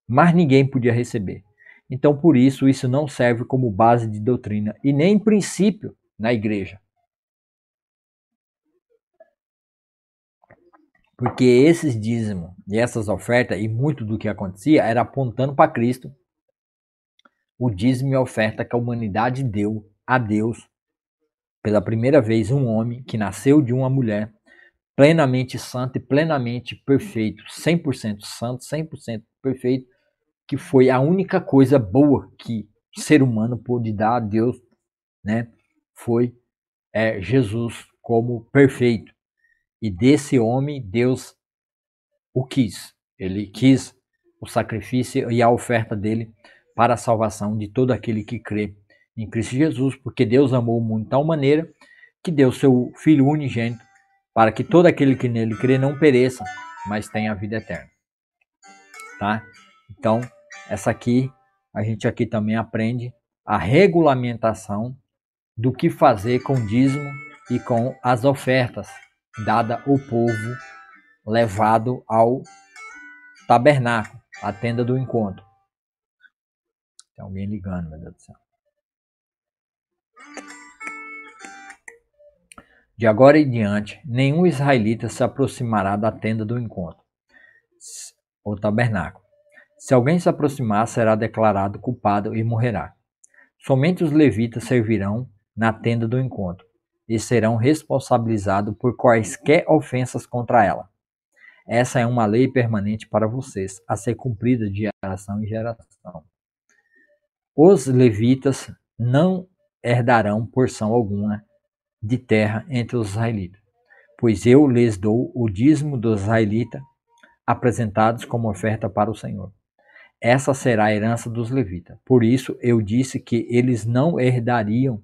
Mas ninguém podia receber. Então, por isso não serve como base de doutrina e nem princípio na igreja. Porque esses dízimos e essas ofertas, e muito do que acontecia, era apontando para Cristo. O dízimo e a oferta que a humanidade deu a Deus, pela primeira vez, um homem que nasceu de uma mulher, plenamente santo e plenamente perfeito, 100% santo, 100% perfeito, que foi a única coisa boa que o ser humano pôde dar a Deus, né? Foi Jesus como perfeito. E desse homem, Deus o quis. Ele quis o sacrifício e a oferta dele para a salvação de todo aquele que crê em Cristo Jesus, porque Deus amou o mundo de tal maneira que deu seu Filho unigênito para que todo aquele que nele crê não pereça, mas tenha a vida eterna. Tá? Então, a gente aqui também aprende a regulamentação do que fazer com o dízimo e com as ofertas dada ao povo levado ao tabernáculo, a tenda do encontro. Tem alguém ligando, meu Deus do céu. De agora em diante, nenhum israelita se aproximará da tenda do encontro, ou tabernáculo. Se alguém se aproximar, será declarado culpado e morrerá. Somente os levitas servirão na tenda do encontro e serão responsabilizados por quaisquer ofensas contra ela. Essa é uma lei permanente para vocês, a ser cumprida de geração em geração. Os levitas não herdarão porção alguma de terra entre os israelitas, pois eu lhes dou o dízimo dos israelitas apresentados como oferta para o Senhor. Essa será a herança dos levitas. Por isso eu disse que eles não herdariam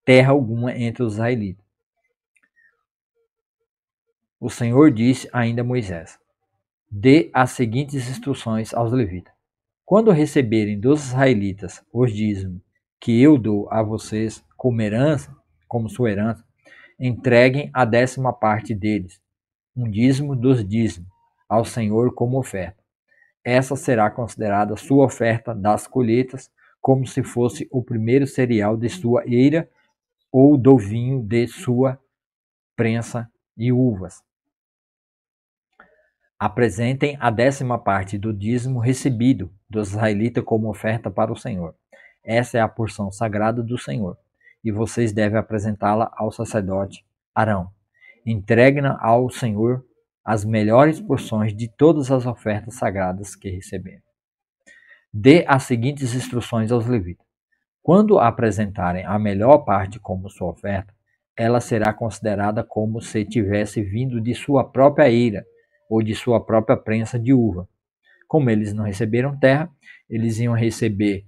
terra alguma entre os israelitas. O Senhor disse ainda a Moisés: dê as seguintes instruções aos levitas. Quando receberem dos israelitas os dízimos que eu dou a vocês como herança, como sua herança, entreguem a 10ª parte deles, um dízimo dos dízimos, ao Senhor como oferta. Essa será considerada sua oferta das colheitas, como se fosse o primeiro cereal de sua eira ou do vinho de sua prensa e uvas. Apresentem a 10ª parte do dízimo recebido dos israelitas como oferta para o Senhor. Essa é a porção sagrada do Senhor, e vocês devem apresentá-la ao sacerdote Arão. Entreguem-na ao Senhor as melhores porções de todas as ofertas sagradas que receberem. Dê as seguintes instruções aos levitas. Quando apresentarem a melhor parte como sua oferta, ela será considerada como se tivesse vindo de sua própria eira ou de sua própria prensa de uva. Como eles não receberam terra, eles iam receber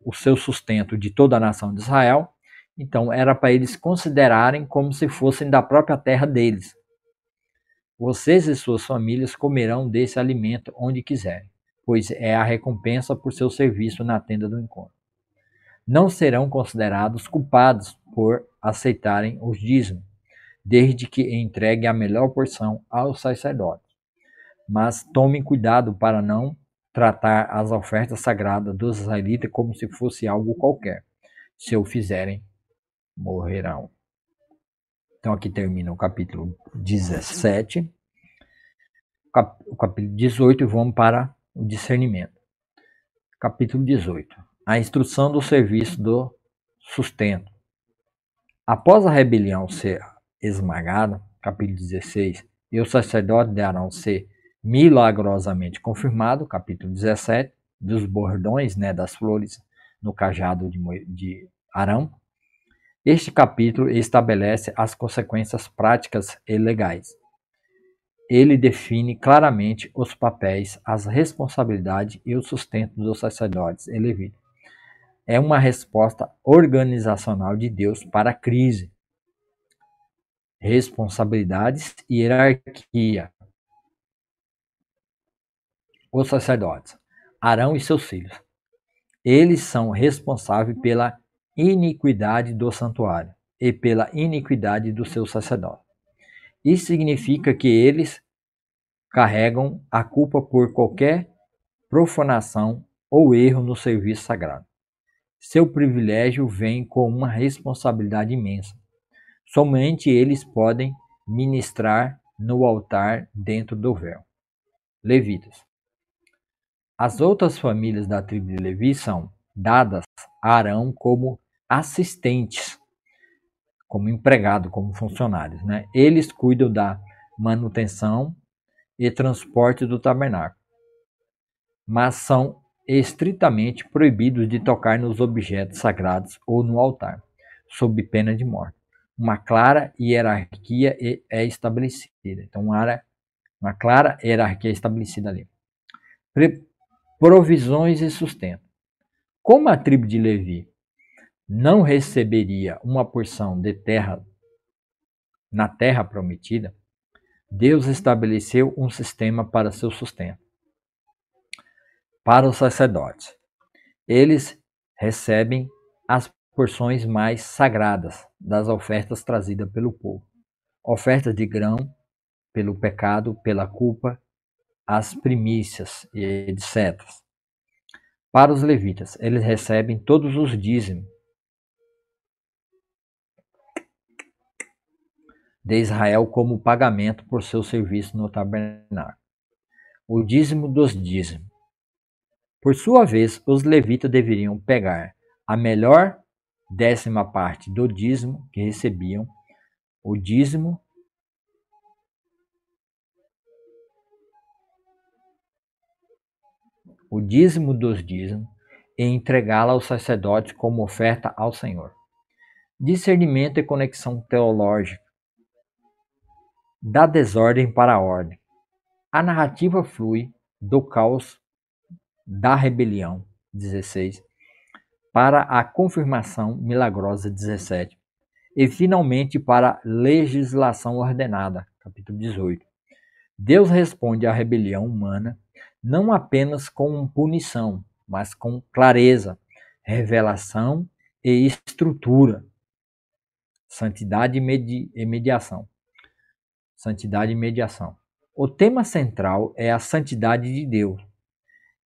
o seu sustento de toda a nação de Israel. Então era para eles considerarem como se fossem da própria terra deles. Vocês e suas famílias comerão desse alimento onde quiserem, pois é a recompensa por seu serviço na tenda do encontro. Não serão considerados culpados por aceitarem os dízimos, desde que entreguem a melhor porção aos sacerdotes. Mas tomem cuidado para não tratar as ofertas sagradas dos israelitas como se fosse algo qualquer. Se o fizerem, morrerão. Então aqui termina o capítulo 17. O capítulo 18 e vamos para o discernimento. Capítulo 18. A instrução do serviço do sustento. Após a rebelião ser esmagada, capítulo 16, e o sacerdote de Arão ser milagrosamente confirmado, capítulo 17, dos bordões, das flores no cajado de Arão. Este capítulo estabelece as consequências práticas e legais. Ele define claramente os papéis, as responsabilidades e o sustento dos sacerdotes e levitas. É uma resposta organizacional de Deus para a crise, responsabilidades e hierarquia. Os sacerdotes, Arão e seus filhos, eles são responsáveis pela iniquidade do santuário e pela iniquidade do seu sacerdote. Isso significa que eles carregam a culpa por qualquer profanação ou erro no serviço sagrado. Seu privilégio vem com uma responsabilidade imensa. Somente eles podem ministrar no altar dentro do véu. Levitas. As outras famílias da tribo de Levi são dadas a Arão como assistentes, como empregado, como funcionários. Eles cuidam da manutenção e transporte do tabernáculo, mas são estritamente proibidos de tocar nos objetos sagrados ou no altar, sob pena de morte. Uma clara hierarquia é estabelecida. Então, uma clara hierarquia é estabelecida ali. Provisões e sustento. Como a tribo de Levi não receberia uma porção de terra na terra prometida, Deus estabeleceu um sistema para seu sustento. Para os sacerdotes, eles recebem as porções mais sagradas das ofertas trazidas pelo povo. Ofertas de grão, pelo pecado, pela culpa, as primícias, etc. Para os levitas, eles recebem todos os dízimos de Israel como pagamento por seu serviço no tabernáculo. O dízimo dos dízimos. Por sua vez, os levitas deveriam pegar a melhor 10ª do dízimo que recebiam, o dízimo dos dízimos, e entregá-la aos sacerdotes como oferta ao Senhor. Discernimento e conexão teológica. Da desordem para a ordem. A narrativa flui do caos da rebelião, 16, para a confirmação milagrosa, 17, e finalmente para a legislação ordenada, capítulo 18. Deus responde à rebelião humana não apenas com punição, mas com clareza, revelação e estrutura. Santidade e mediação. Santidade e mediação. O tema central é a santidade de Deus.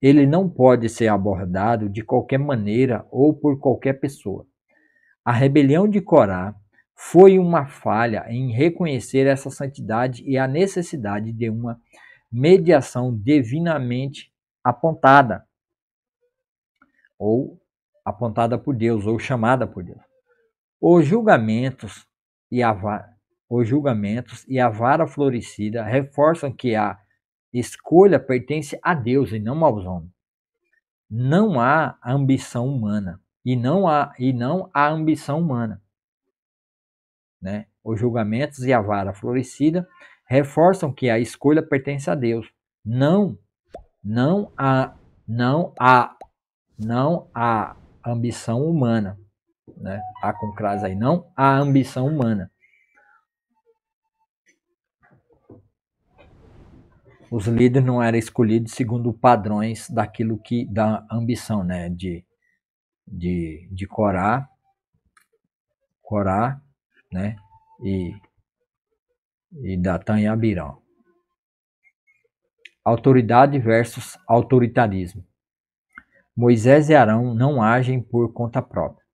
Ele não pode ser abordado de qualquer maneira ou por qualquer pessoa. A rebelião de Corá foi uma falha em reconhecer essa santidade e a necessidade de uma mediação divinamente apontada, ou apontada por Deus, ou chamada por Deus. Os julgamentos e a vara florescida reforçam que a escolha pertence a Deus e não aos homens. Não há ambição humana. E não há ambição humana. Os julgamentos e a vara florescida reforçam que a escolha pertence a Deus Não, não a, não a, não a ambição humana, né? A com crase aí, não a ambição humana. Os líderes não eram escolhidos segundo padrões daquilo que da ambição, né? De Corá, né? E Datã e Abirão. Autoridade versus autoritarismo. Moisés e Arão não agem por conta própria.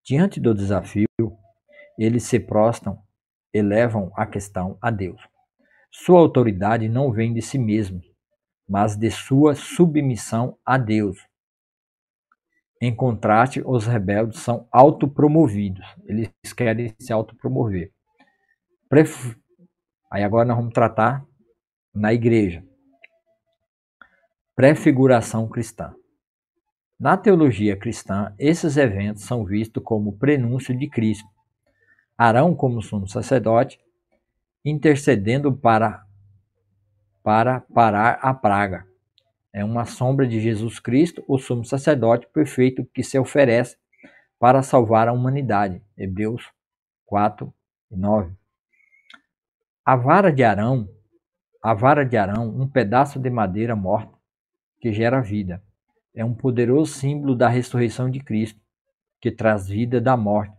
Diante do desafio, eles se prostram, elevam a questão a Deus. Sua autoridade não vem de si mesmo, mas de sua submissão a Deus. Em contraste, os rebeldes são autopromovidos. Eles querem se autopromover. Aí agora nós vamos tratar na igreja. Prefiguração cristã. Na teologia cristã, esses eventos são vistos como prenúncio de Cristo. Arão, como sumo sacerdote, intercedendo para parar a praga. É uma sombra de Jesus Cristo, o sumo sacerdote perfeito que se oferece para salvar a humanidade. Hebreus 4 e 9. A vara de Arão, um pedaço de madeira morta que gera vida. É um poderoso símbolo da ressurreição de Cristo, que traz vida da morte,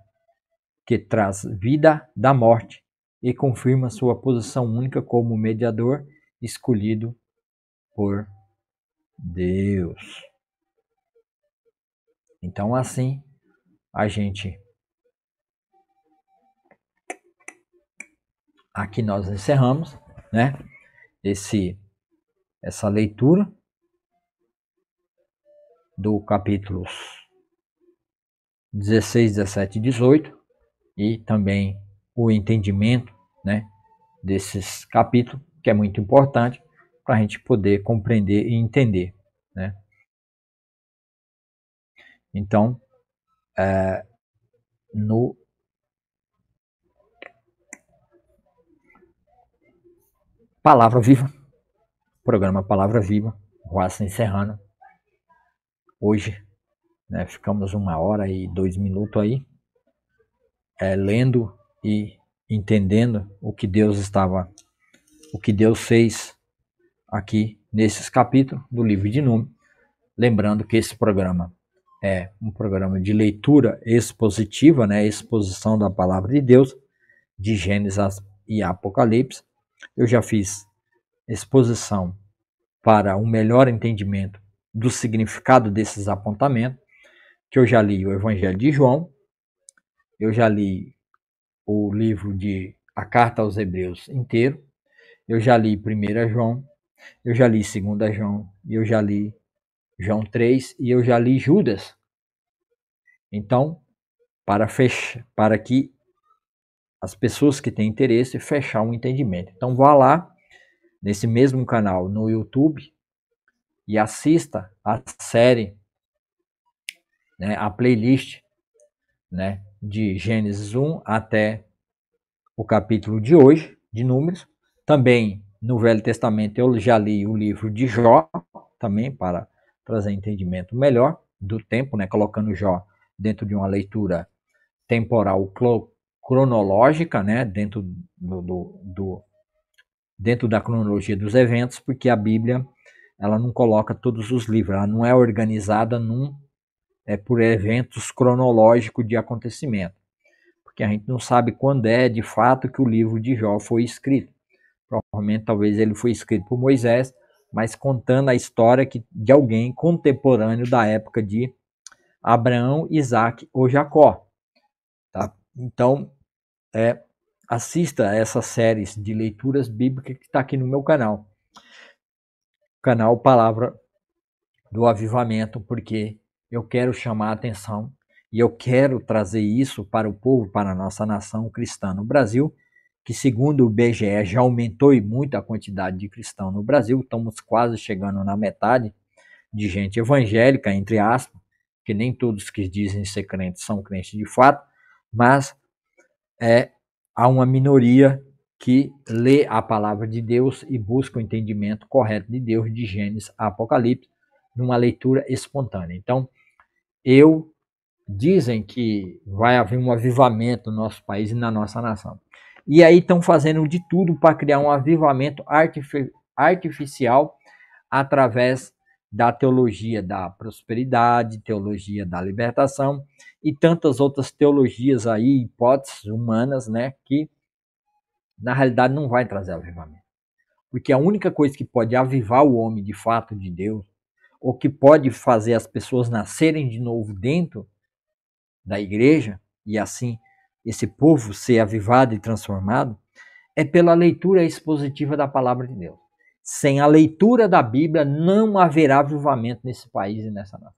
e confirma sua posição única como mediador escolhido por Deus. Então, assim, a gente aqui nós encerramos, né? Essa leitura do capítulos 16, 17 e 18 e também o entendimento, né, desses capítulos, que é muito importante para a gente poder compreender e entender, né? Então, no Palavra Viva, programa Palavra Viva, Roça encerrando. Hoje, né, ficamos 1h02 aí, lendo e entendendo o que Deus fez aqui nesses capítulos do livro de Números. Lembrando que esse programa é um programa de leitura expositiva, né, exposição da palavra de Deus, de Gênesis e Apocalipse. Eu já fiz exposição para um melhor entendimento do significado desses apontamentos, que eu já li o Evangelho de João, eu já li o livro de A Carta aos Hebreus inteiro, eu já li 1 João, eu já li 2 João, e eu já li João 3 e eu já li Judas. Então, para que as pessoas que têm interesse fechar um entendimento. Então, vá lá nesse mesmo canal no YouTube e assista a série, né, a playlist, né, de Gênesis 1 até o capítulo de hoje, de Números. Também no Velho Testamento eu já li o livro de Jó, também para trazer entendimento melhor do tempo, né, colocando Jó dentro de uma leitura temporal cronológica, né, dentro da cronologia dos eventos, porque a Bíblia ela não coloca todos os livros, ela não é organizada por eventos cronológicos de acontecimento, porque a gente não sabe quando é de fato que o livro de Jó foi escrito. Provavelmente, talvez ele foi escrito por Moisés, mas contando a história de alguém contemporâneo da época de Abraão, Isaac ou Jacó. Tá? Então, assista a essas séries de leituras bíblicas que está aqui no meu canal. Canal Palavra do Avivamento, porque eu quero chamar a atenção e eu quero trazer isso para o povo, para a nossa nação cristã no Brasil, que segundo o IBGE já aumentou e muito a quantidade de cristãos no Brasil, estamos quase chegando na metade de gente evangélica, entre aspas, que nem todos que dizem ser crentes são crentes de fato, mas há uma minoria que lê a palavra de Deus e busca o entendimento correto de Deus, de Gênesis a Apocalipse, numa leitura espontânea. Então, dizem que vai haver um avivamento no nosso país e na nossa nação. E aí estão fazendo de tudo para criar um avivamento artificial através da teologia da prosperidade, teologia da libertação e tantas outras teologias aí, hipóteses humanas, né, que na realidade não vai trazer avivamento. Porque a única coisa que pode avivar o homem de fato de Deus, ou que pode fazer as pessoas nascerem de novo dentro da igreja, e assim esse povo ser avivado e transformado, é pela leitura expositiva da palavra de Deus. Sem a leitura da Bíblia, não haverá avivamento nesse país e nessa nação.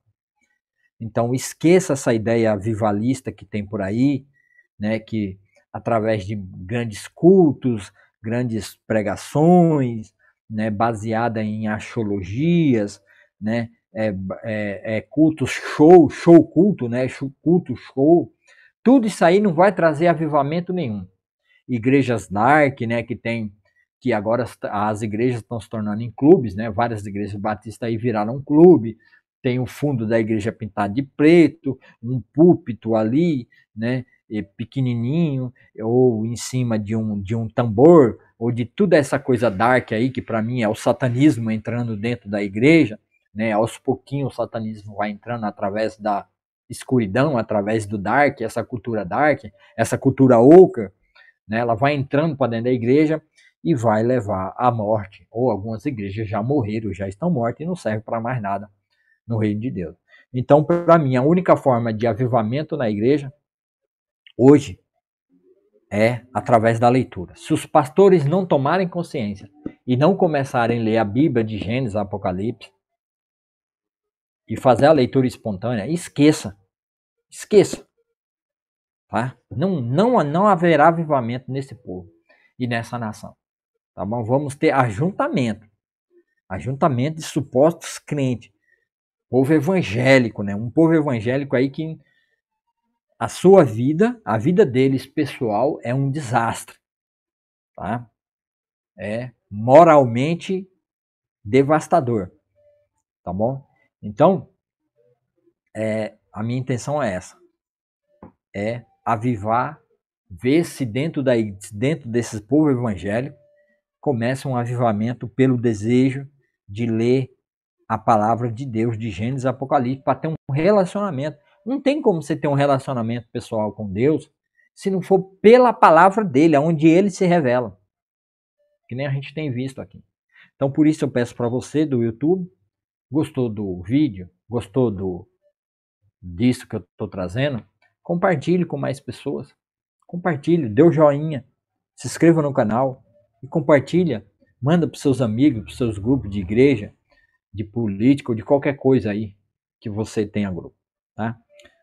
Então, esqueça essa ideia avivalista que tem por aí, né, que através de grandes cultos, grandes pregações, né, baseada em axiologias, né, cultos show culto, né, culto show, tudo isso aí não vai trazer avivamento nenhum. Igrejas dark, né, que agora as igrejas estão se tornando em clubes, né, várias igrejas batistas aí viraram um clube, tem o fundo da igreja pintado de preto, um púlpito ali, né, pequenininho, ou em cima de um tambor, ou de toda essa coisa dark aí, que para mim é o satanismo entrando dentro da igreja, né, aos pouquinhos o satanismo vai entrando através da escuridão, através do dark, essa cultura oca, né, ela vai entrando para dentro da igreja e vai levar à morte, ou algumas igrejas já morreram, já estão mortas e não servem para mais nada no reino de Deus. Então, para mim, a única forma de avivamento na igreja hoje é através da leitura. Se os pastores não tomarem consciência e não começarem a ler a Bíblia de Gênesis a Apocalipse e fazer a leitura espontânea, esqueça. Tá? Não haverá avivamento nesse povo e nessa nação. Tá bom? Vamos ter ajuntamento de supostos crentes. Povo evangélico, né? Um povo evangélico aí que a sua vida, a vida deles pessoal é um desastre, tá? É moralmente devastador, tá bom? Então, a minha intenção é essa, é avivar, ver se dentro desse povo evangélico começa um avivamento pelo desejo de ler a palavra de Deus, de Gênesis e Apocalipse, para ter um relacionamento. Não tem como você ter um relacionamento pessoal com Deus se não for pela palavra dele, onde ele se revela. Que nem a gente tem visto aqui. Então, por isso eu peço para você do YouTube, gostou do vídeo, gostou disso que eu estou trazendo, compartilhe com mais pessoas. Compartilhe, dê o joinha, se inscreva no canal e compartilha. Manda para os seus amigos, para os seus grupos de igreja, de política ou de qualquer coisa aí que você tenha grupo, tá?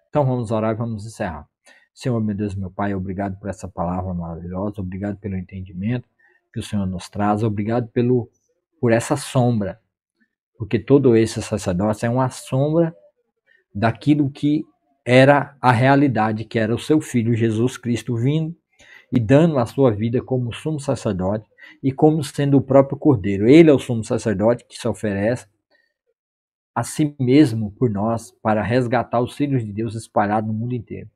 Então vamos orar e vamos encerrar. Senhor, meu Deus, meu Pai, obrigado por essa palavra maravilhosa, obrigado pelo entendimento que o Senhor nos traz, obrigado por essa sombra, porque todo esse sacerdócio é uma sombra daquilo que era a realidade, que era o seu Filho Jesus Cristo vindo e dando a sua vida como sumo sacerdote e como sendo o próprio Cordeiro. Ele é o sumo sacerdote que se oferece a si mesmo por nós para resgatar os filhos de Deus espalhados no mundo inteiro.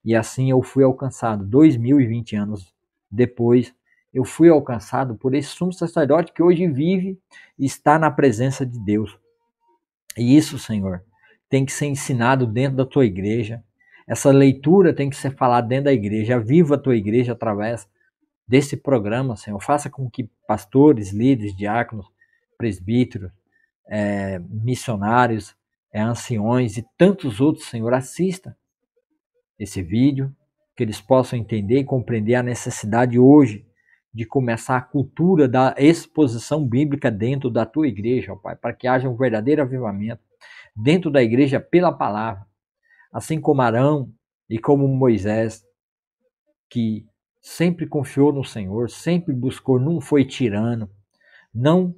E assim eu fui alcançado, 2020 anos depois, eu fui alcançado por esse sumo sacerdote que hoje vive e está na presença de Deus. E isso, Senhor, tem que ser ensinado dentro da tua igreja. Essa leitura tem que ser falada dentro da igreja. Viva a tua igreja através desse programa, Senhor. Faça com que pastores, líderes, diáconos, presbíteros, missionários, anciões e tantos outros, Senhor, assistam esse vídeo, que eles possam entender e compreender a necessidade hoje de começar a cultura da exposição bíblica dentro da tua igreja, ó Pai, para que haja um verdadeiro avivamento dentro da igreja pela palavra, assim como Arão e como Moisés, que sempre confiou no Senhor, sempre buscou, não foi tirano, não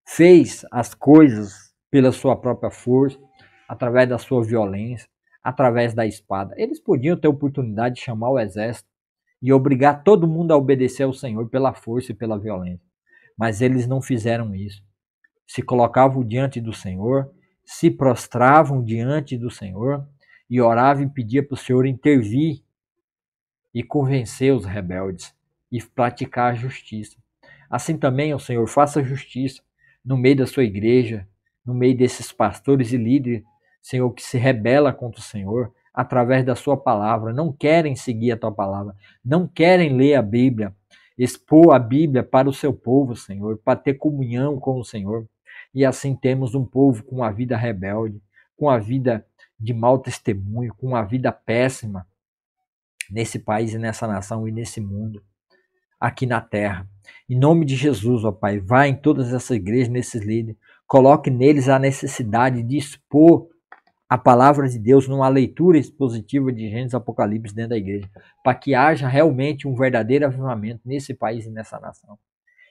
fez as coisas pela sua própria força, através da sua violência, através da espada. Eles podiam ter oportunidade de chamar o exército e obrigar todo mundo a obedecer ao Senhor pela força e pela violência. Mas eles não fizeram isso. Se colocavam diante do Senhor, se prostravam diante do Senhor e oravam e pediam para o Senhor intervir e convencer os rebeldes e praticar a justiça. Assim também, ó Senhor, faça justiça no meio da sua igreja, no meio desses pastores e líderes, Senhor, que se rebela contra o Senhor através da sua palavra, não querem seguir a tua palavra, não querem ler a Bíblia, expor a Bíblia para o seu povo, Senhor, para ter comunhão com o Senhor. E assim temos um povo com uma vida rebelde, com a vida de mau testemunho, com uma vida péssima nesse país e nessa nação e nesse mundo, aqui na terra. Em nome de Jesus, ó Pai, vá em todas essas igrejas, nesses líderes, coloque neles a necessidade de expor a palavra de Deus numa leitura expositiva de Gênesis e Apocalipse dentro da igreja, para que haja realmente um verdadeiro avivamento nesse país e nessa nação.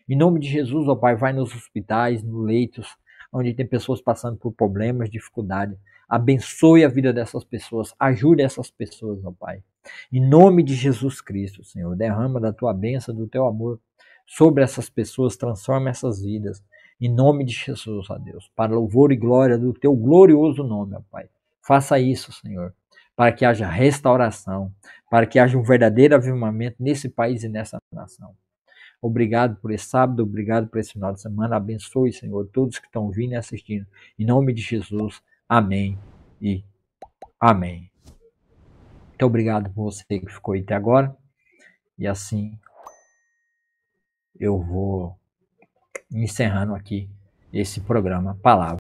Em nome de Jesus, ó Pai, vai nos hospitais, nos leitos, onde tem pessoas passando por problemas, dificuldade. Abençoe a vida dessas pessoas, ajude essas pessoas, ó Pai. Em nome de Jesus Cristo, Senhor, derrama da tua bênção, do teu amor sobre essas pessoas, transforma essas vidas. Em nome de Jesus, ó Deus, para louvor e glória do teu glorioso nome, ó Pai. Faça isso, Senhor, para que haja restauração, para que haja um verdadeiro avivamento nesse país e nessa nação. Obrigado por esse sábado, obrigado por esse final de semana. Abençoe, Senhor, todos que estão vindo e assistindo. Em nome de Jesus, amém e amém. Muito obrigado por você que ficou aí até agora. E assim eu vou encerrando aqui esse programa Palavra.